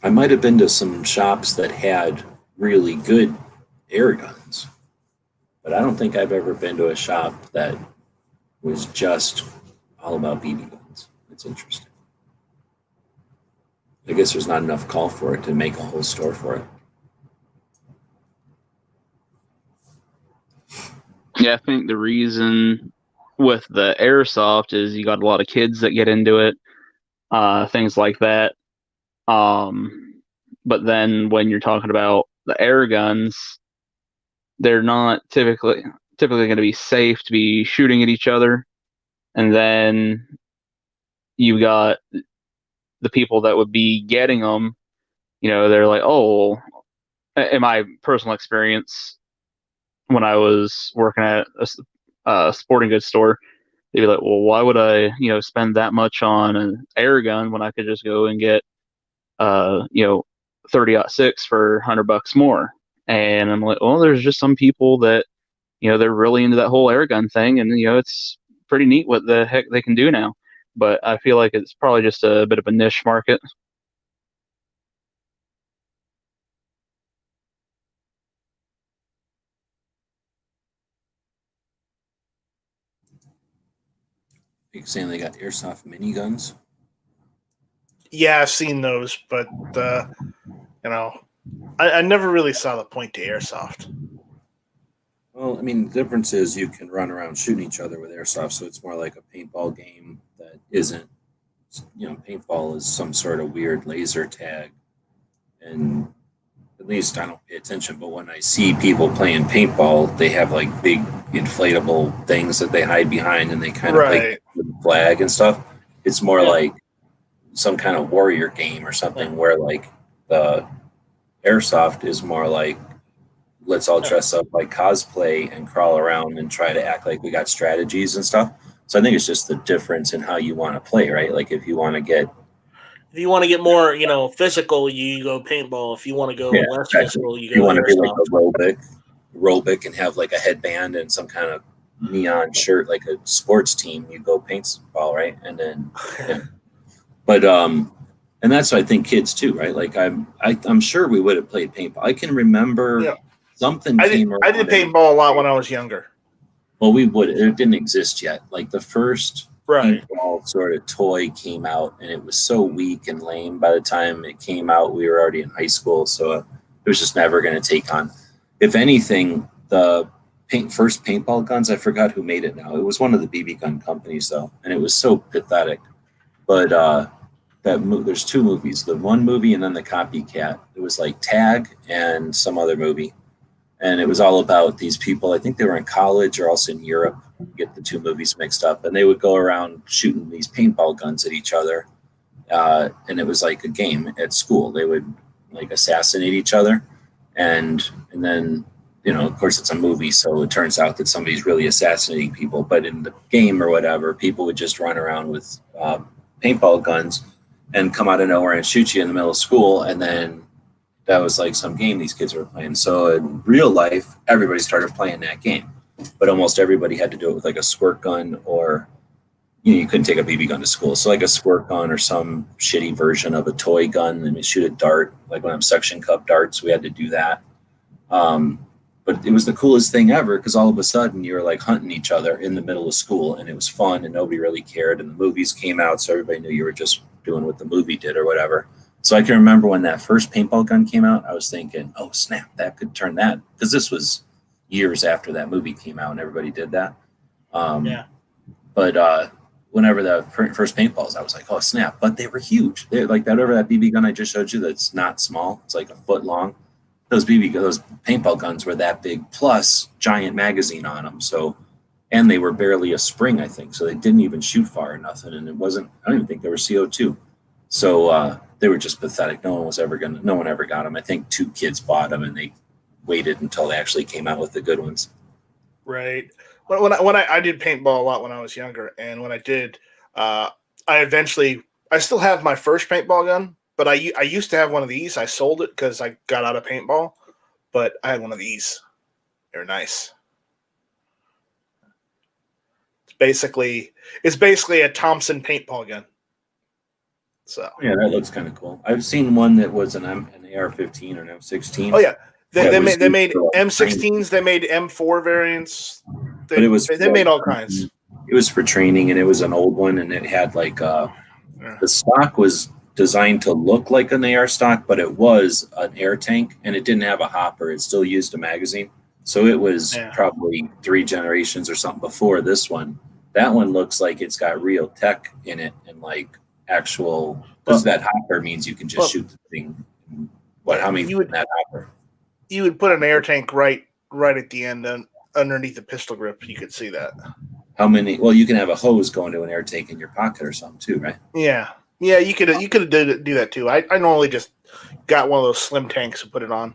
Speaker 2: I might have been to some shops that had really good air guns, but I don't think I've ever been to a shop that was just all about BB guns. It's interesting. I guess there's not enough call for it to make a whole store for it.
Speaker 3: Yeah, I think the reason with the airsoft is you got a lot of kids that get into it, things like that. But then when you're talking about the air guns, they're not typically going to be safe to be shooting at each other. And then you got the people that would be getting them, they're like, oh, in my personal experience, when I was working at a sporting goods store, they'd be like, well, why would I, spend that much on an air gun when I could just go and get, 30-06 for $100 more? And I'm like, well, there's just some people that, they're really into that whole air gun thing, and it's pretty neat what the heck they can do now. But I feel like it's probably just a bit of a niche market.
Speaker 2: You're saying they got airsoft miniguns?
Speaker 7: Yeah, I've seen those, but I never really saw the point to airsoft.
Speaker 2: Well, I mean, the difference is you can run around shooting each other with airsoft, so it's more like a paintball game that isn't, paintball is some sort of weird laser tag. And at least I don't pay attention, but when I see people playing paintball, they have like big inflatable things that they hide behind and they kind of play with the flag and stuff. It's more like some kind of warrior game or something where like the airsoft is more like, let's all dress up like cosplay and crawl around and try to act like we got strategies and stuff. So I think it's just the difference in how you want to play, right? Like if you want to get
Speaker 7: more, physical, you go paintball. If you want to go less physical, you go.
Speaker 2: You want to be like aerobic and have like a headband and some kind of neon shirt, like a sports team. You go paintball, right? And then, but and that's I think kids too, right? Like I'm sure we would have played paintball. I can remember something.
Speaker 7: I did paintball a lot when I was younger.
Speaker 2: Well, it didn't exist yet. Like the first paintball sort of toy came out, and it was so weak and lame. By the time it came out, we were already in high school, so it was just never going to take on. If anything, the first paintball guns. I forgot who made it now. It was one of the BB gun companies though, and it was so pathetic. But there's two movies. The one movie and then the copycat. It was like Tag and some other movie, and it was all about these people. I think they were in college or also in Europe. Get the two movies mixed up, and they would go around shooting these paintball guns at each other, and it was like a game at school. They would like assassinate each other, and then of course it's a movie, so it turns out that somebody's really assassinating people. But in the game or whatever, people would just run around with paintball guns and come out of nowhere and shoot you in the middle of school, and then that was like some game these kids were playing. So in real life, everybody started playing that game, but almost everybody had to do it with like a squirt gun, or you couldn't take a BB gun to school, so like a squirt gun or some shitty version of a toy gun, and you shoot a dart. Like when I'm suction cup darts, we had to do that. But it was the coolest thing ever, because all of a sudden you were like hunting each other in the middle of school, and it was fun, and nobody really cared. And the movies came out, so everybody knew you were just doing what the movie did or whatever. So I can remember when that first paintball gun came out, I was thinking, oh snap, that could turn that, because this was years after that movie came out and everybody did that. But whenever the first paintballs, I was like, oh snap, but they were huge. They're like that BB gun I just showed you, that's not small, it's like a foot long. Those paintball guns were that big, plus giant magazine on them. So, and they were barely a spring, I think. So they didn't even shoot far or nothing. And I don't even think they were CO2. So they were just pathetic. No one ever got them. I think 2 kids bought them, and they waited until they actually came out with the good ones.
Speaker 7: Right. When I did paintball a lot when I was younger, and when I did, I still have my first paintball gun. But I used to have one of these. I sold it because I got out of paintball. But I had one of these. They're nice. It's basically a Thompson paintball gun. So
Speaker 2: yeah, that looks kind of cool. I've seen one that was an AR-15 or an M16.
Speaker 7: Oh yeah, they made
Speaker 2: for
Speaker 7: M16s. They made M4 variants. They made all kinds.
Speaker 2: It was for training, and it was an old one, and it had like the stock was designed to look like an AR stock, but it was an air tank, and it didn't have a hopper. It still used a magazine. So it was probably 3 generations or something before this one. That one looks like it's got real tech in it, and like actual, because that hopper means you can just shoot the thing. How many in that hopper?
Speaker 7: You would put an air tank right at the end underneath the pistol grip. You could see that.
Speaker 2: How many? Well, you can have a hose going to an air tank in your pocket or something too, right?
Speaker 7: Yeah, you could do that too. I normally just got one of those slim tanks and put it on.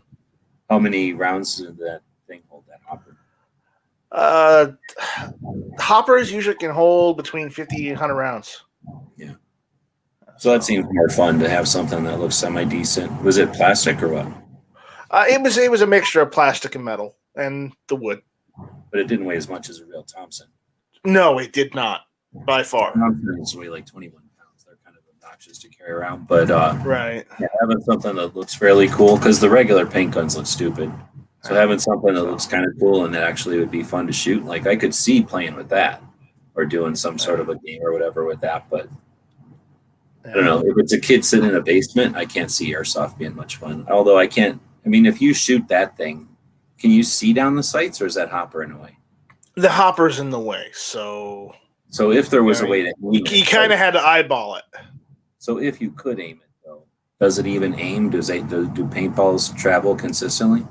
Speaker 2: How many rounds did that thing hold, that hopper?
Speaker 7: Hoppers usually can hold between 50 and 100 rounds.
Speaker 2: Yeah. So that seems more fun to have something that looks semi-decent. Was it plastic or what?
Speaker 7: It was a mixture of plastic and metal and the wood.
Speaker 2: But it didn't weigh as much as a real Thompson.
Speaker 7: No, it did not, by far.
Speaker 2: Thompsons weigh like 21 pounds. They're kind of obnoxious to carry around. But having something that looks fairly cool, because the regular paint guns look stupid. So having something that looks kind of cool and that actually would be fun to shoot, like I could see playing with that or doing some sort of a game or whatever with that. But I don't know. If it's a kid sitting in a basement, I can't see airsoft being much fun. Although if you shoot that thing, can you see down the sights, or is that hopper in the way?
Speaker 7: The hopper's in the way, so
Speaker 2: if there was a way to aim
Speaker 7: you kind of had to eyeball it.
Speaker 2: So if you could aim it, though, does it even aim? Do paintballs travel consistently?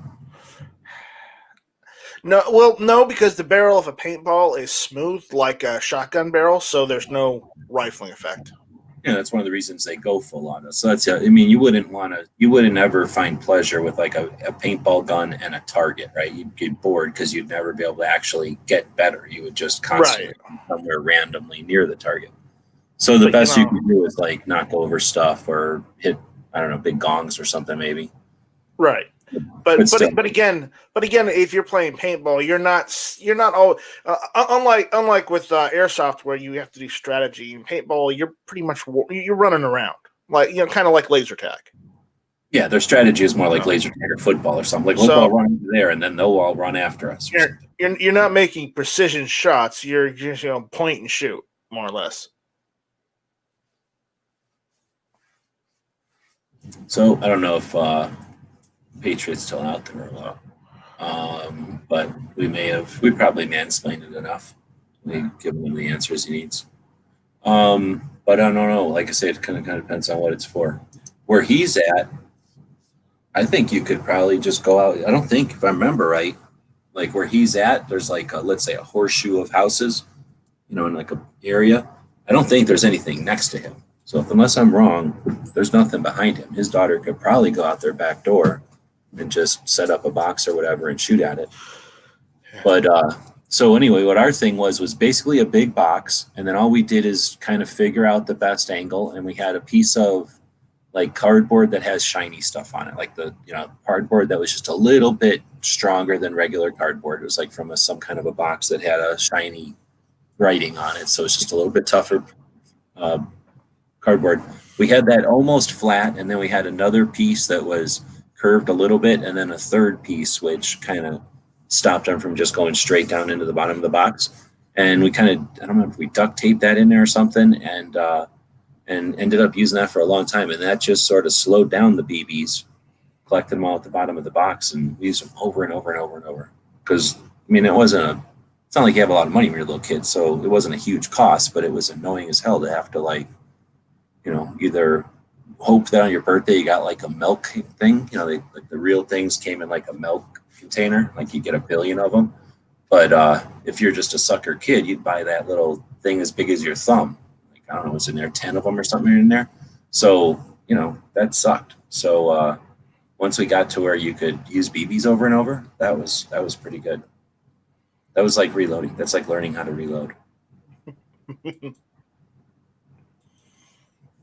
Speaker 7: No, because the barrel of a paintball is smooth like a shotgun barrel, so there's no rifling effect.
Speaker 2: Yeah, that's one of the reasons they go full on us. So that's, you wouldn't ever find pleasure with like a paintball gun and a target, right? You'd get bored because you'd never be able to actually get better. You would just constantly be somewhere randomly near the target. So the best you can do is like knock over stuff or hit, I don't know, big gongs or something maybe.
Speaker 7: Right. But again, if you're playing paintball, you're not all unlike with airsoft where you have to do strategy. In paintball, you're pretty much you're running around kind of like laser tag.
Speaker 2: Yeah, their strategy is more like laser tag or football or something. Like we'll all run over there and then they'll all run after us.
Speaker 7: You're not making precision shots. You're just point and shoot more or less.
Speaker 2: So I don't know if Patriot's still out there or what. But we probably mansplained it enough. We give him the answers he needs. But I don't know. Like I say, it kind of depends on what it's for. Where he's at, I think you could probably just go out. I don't think, if I remember right, like where he's at, there's like let's say a horseshoe of houses, in like a area. I don't think there's anything next to him. So unless I'm wrong, there's nothing behind him. His daughter could probably go out their back door and just set up a box or whatever and shoot at it. But so anyway, what our thing was basically a big box, and then all we did is kind of figure out the best angle, and we had a piece of like cardboard that has shiny stuff on it, like the cardboard that was just a little bit stronger than regular cardboard. It was like from some kind of a box that had a shiny writing on it, so it's just a little bit tougher cardboard. We had that almost flat, and then we had another piece that was curved a little bit, and then a third piece which kind of stopped them from just going straight down into the bottom of the box. And we kind of, I don't know if we duct taped that in there or something, and ended up using that for a long time. And that just sort of slowed down the BBs, collected them all at the bottom of the box, and we used them over and over and over and over. Because, it's not like you have a lot of money when you're a little kid, so it wasn't a huge cost, but it was annoying as hell to have to either hope that on your birthday you got like a milk thing, like the real things came in like a milk container, like you get 1 billion of them. But if you're just a sucker kid, you'd buy that little thing as big as your thumb. Like, I don't know, what's in there, 10 of them or something in there. So, that sucked. So once we got to where you could use BBs over and over, that was pretty good. That was like reloading. That's like learning how to reload.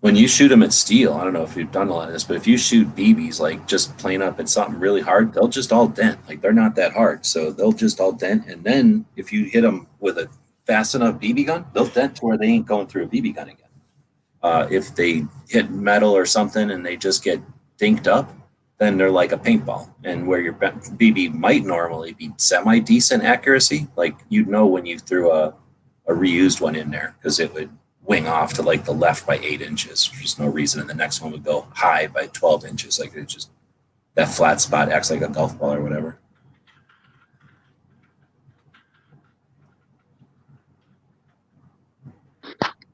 Speaker 2: When you shoot them at steel, I don't know if you've done a lot of this, but if you shoot BBs, like just plain up at something really hard, they'll just all dent. Like, they're not that hard, so they'll just all dent. And then if you hit them with a fast enough BB gun, they'll dent to where they ain't going through a BB gun again. If they hit metal or something and they just get dinked up, then they're like a paintball. And where your BB might normally be semi-decent accuracy, like you'd know when you threw a reused one in there, because it would wing off to like the left by 8 inches for just no reason, and the next one would go high by 12 inches. Like, it just, that flat spot acts like a golf ball or whatever.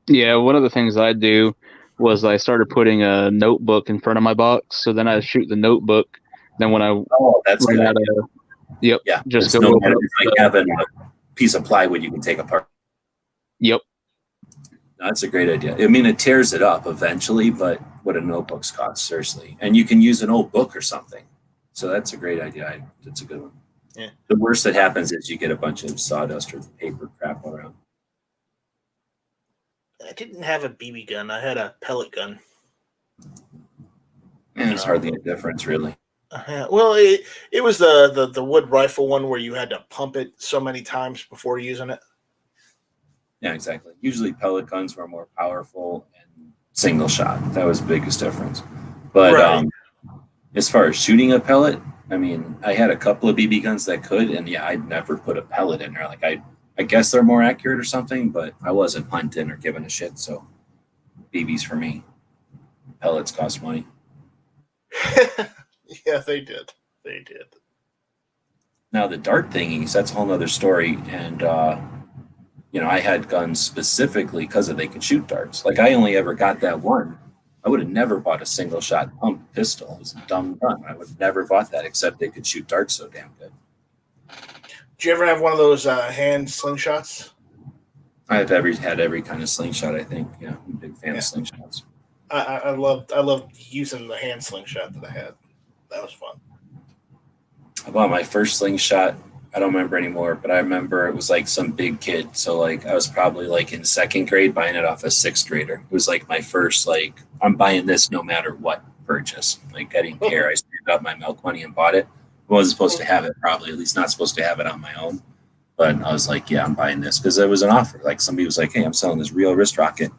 Speaker 3: Yeah, one of the things I do was I started putting a notebook in front of my box, so then I shoot the notebook. Then when
Speaker 2: that's good.
Speaker 3: Yep.
Speaker 2: Yeah,
Speaker 3: just
Speaker 2: go. No matter, it's like having a piece of plywood you can take apart.
Speaker 3: Yep.
Speaker 2: That's a great idea. It tears it up eventually, but what do notebooks cost, seriously? And you can use an old book or something. So that's a great idea. That's a good one.
Speaker 7: Yeah.
Speaker 2: The worst that happens is you get a bunch of sawdust or paper crap around.
Speaker 7: I didn't have a BB gun. I had a pellet gun.
Speaker 2: And there's hardly a difference, really.
Speaker 7: Well, it was the wood rifle one where you had to pump it so many times before using it.
Speaker 2: Yeah, exactly. Usually pellet guns were more powerful and single shot. That was the biggest difference. But
Speaker 7: right.
Speaker 2: As far as shooting a pellet, I had a couple of BB guns that could, and yeah, I'd never put a pellet in there. Like, I guess they're more accurate or something, but I wasn't hunting or giving a shit, so BBs for me. Pellets cost money.
Speaker 7: Yeah, they did. They did.
Speaker 2: Now, the dart thingies, that's a whole other story, and I had guns specifically because they could shoot darts. Like, I only ever got that one. I would have never bought a single shot pump pistol. It was a dumb gun. I would have never bought that, except they could shoot darts so damn good.
Speaker 7: Did you ever have one of those hand slingshots?
Speaker 2: I've had every kind of slingshot, I think. Yeah, I'm a big fan of slingshots.
Speaker 7: I loved using the hand slingshot that I had. That was fun.
Speaker 2: I bought my first slingshot. I don't remember anymore, but I remember it was like some big kid. So like I was probably like in 2nd grade buying it off a 6th grader. It was like my first, like, I'm buying this no matter what purchase. Like, I didn't care. I saved up my milk money and bought it. I wasn't supposed to have it, probably, at least not supposed to have it on my own. But I was like, yeah, I'm buying this because there was an offer. Like, somebody was like, hey, I'm selling this real wrist rocket.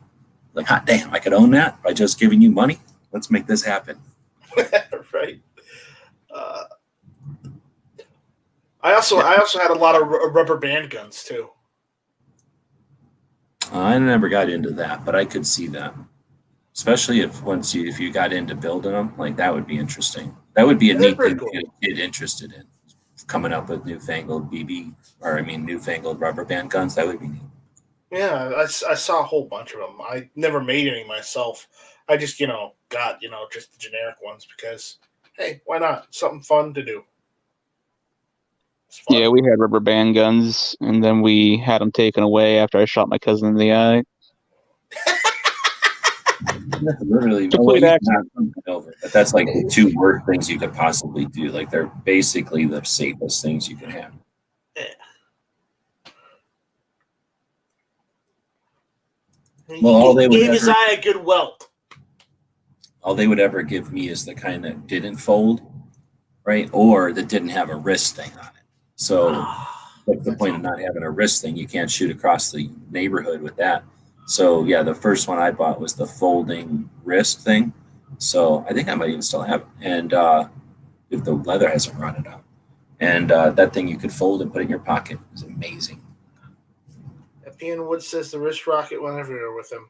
Speaker 2: Like, hot damn, I could own that by just giving you money. Let's make this happen.
Speaker 7: Right. I also had a lot of rubber band guns too.
Speaker 2: I never got into that, but I could see that, especially if you got into building them. Like, that would be interesting. That would be a neat thing to get interested in. coming up with newfangled newfangled rubber band guns. That would be neat.
Speaker 7: Yeah, I saw a whole bunch of them. I never made any myself. I just, got, just the generic ones because, hey, why not? Something fun to do. It's fun.
Speaker 3: Yeah, we had rubber band guns, and then we had them taken away after I shot my cousin in the eye.
Speaker 2: That's literally,
Speaker 3: Complete
Speaker 2: you can
Speaker 3: accident.
Speaker 2: have something over, but that's like the two worst things you could possibly do. Like they're basically the safest things you can have.
Speaker 7: Yeah.
Speaker 2: Well, all they would
Speaker 7: gave his
Speaker 2: ever,
Speaker 7: eye a good welt.
Speaker 2: all they would ever give me is the kind that didn't fold, right, or that didn't have a wrist thing on it. So, what's the point of not having a wrist thing? You can't shoot across the neighborhood with that. So, yeah, the first one I bought was the folding wrist thing. So, I think I might even still have it. And if the leather hasn't rotted out. And that thing you could fold and put in your pocket is amazing.
Speaker 7: Ian Wood says the wrist rocket went everywhere with him.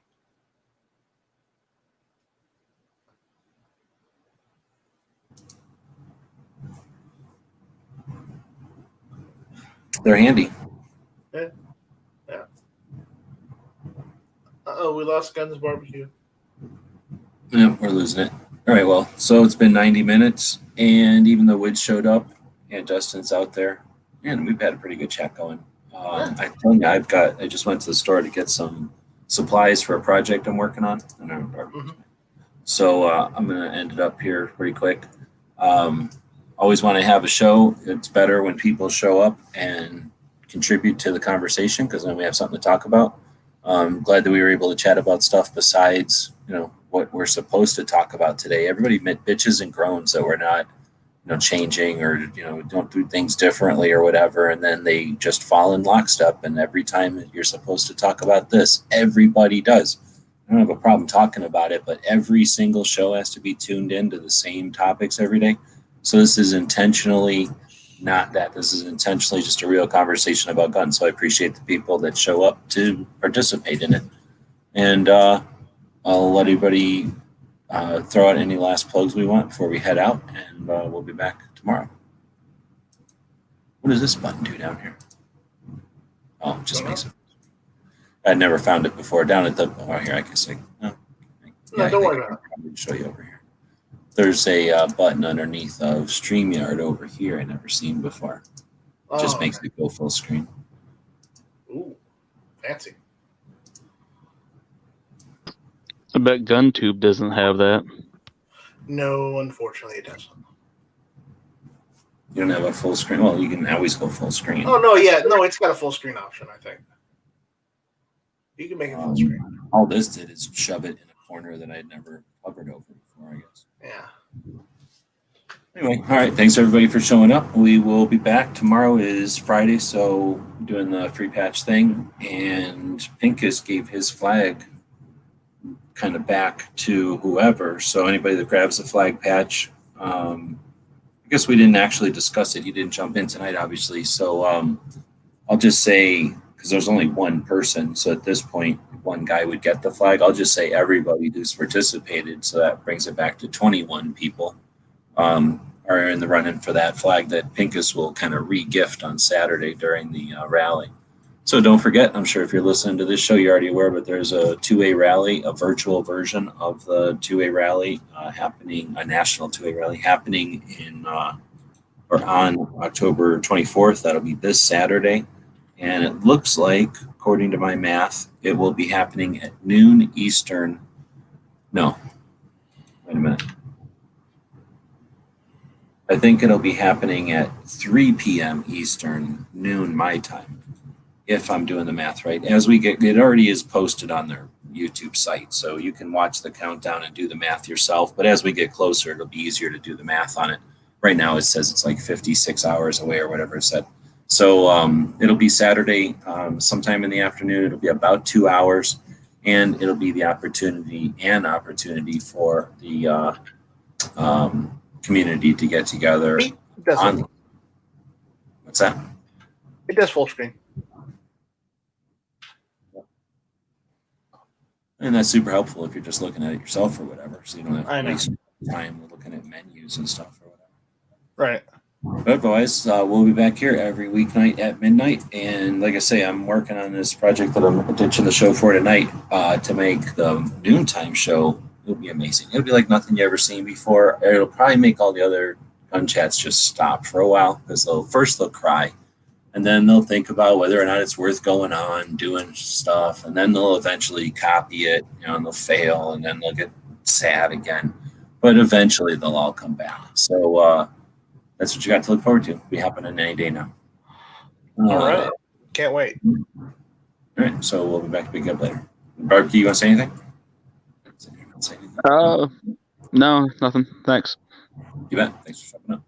Speaker 2: They're handy.
Speaker 7: Yeah. Uh-oh, we lost Guns Barbecue.
Speaker 2: Yeah, we're losing it. All right, well, so it's been 90 minutes, and even though Wood showed up and Justin's out there, and we've had a pretty good chat going. I tell you, I just went to the store to get some supplies for a project I'm working on. So I'm going to end it up here pretty quick. Always want to have a show. It's better when people show up and contribute to the conversation because then we have something to talk about. Glad that we were able to chat about stuff besides, what we're supposed to talk about today. Everybody bitches and groans that we're not, changing or, don't do things differently or whatever. And then they just fall in lockstep. And every time you're supposed to talk about this, everybody does. I don't have a problem talking about it, but every single show has to be tuned into the same topics every day. So this is intentionally not that. This is intentionally just a real conversation about guns. So I appreciate the people that show up to participate in it. And I'll let everybody throw out any last plugs we want before we head out, and we'll be back tomorrow. What does this button do down here? Oh, it just makes it. I'd never found it before. Down at the here, I guess
Speaker 7: Don't worry about it.
Speaker 2: I'll show you over here. There's a button underneath of StreamYard over here I never seen before. It just makes it go full screen.
Speaker 7: Ooh, fancy.
Speaker 3: I bet GunTube doesn't have that.
Speaker 7: No, unfortunately, it doesn't.
Speaker 2: You don't have a full screen? Well, you can always go full screen.
Speaker 7: Oh, no, yeah. No, it's got a full screen option, I think. You can make it full screen.
Speaker 2: All this did is shove it in a corner that I'd never hovered over before, I guess.
Speaker 7: Yeah.
Speaker 2: Anyway, all right. Thanks, everybody, for showing up. We will be back. Tomorrow is Friday, so we're doing the free patch thing. And Pincus gave his flag kind of back to whoever. So anybody that grabs the flag patch, I guess we didn't actually discuss it. He didn't jump in tonight, obviously. So I'll just say, because there's only one person, so at this point, one guy would get the flag. I'll just say everybody who's participated. So that brings it back to 21 people are in the running for that flag that Pincus will kind of re-gift on Saturday during the rally. So don't forget, I'm sure if you're listening to this show, you're already aware, but there's a 2A rally, a virtual version of the 2A rally happening, a national 2A rally happening in or on October 24th. That'll be this Saturday. And it looks like, according to my math, it will be happening at noon Eastern. No, wait a minute. I think it'll be happening at 3 p.m. Eastern, noon my time, if I'm doing the math right. As we get, it already is posted on their YouTube site, so you can watch the countdown and do the math yourself. But as we get closer, it'll be easier to do the math on it. Right now, it says it's like 56 hours away or whatever it said. So it'll be Saturday sometime in the afternoon. It'll be about 2 hours, and it'll be the opportunity for the community to get together. What's that?
Speaker 7: It does full screen.
Speaker 2: And that's super helpful if you're just looking at it yourself or whatever. So you don't have
Speaker 7: I
Speaker 2: to
Speaker 7: know.
Speaker 2: waste time looking at menus and stuff or whatever.
Speaker 7: Right.
Speaker 2: But otherwise, we'll be back here every weeknight at midnight. And like I say, I'm working on this project that I'm ditching the show for tonight to make the noontime show. It'll be amazing. It'll be like nothing you ever seen before. It'll probably make all the other gun chats just stop for a while because they'll cry, and then they'll think about whether or not it's worth going on doing stuff, and then they'll eventually copy it, and they'll fail, and then they'll get sad again. But eventually, they'll all come back. So that's what you got to look forward to. It'll be happening any day now.
Speaker 7: All right. Can't wait.
Speaker 2: All right. So we'll be back to pick up later. Barbecue, you want to say anything?
Speaker 3: No, nothing. Thanks.
Speaker 2: You bet. Thanks for stopping up.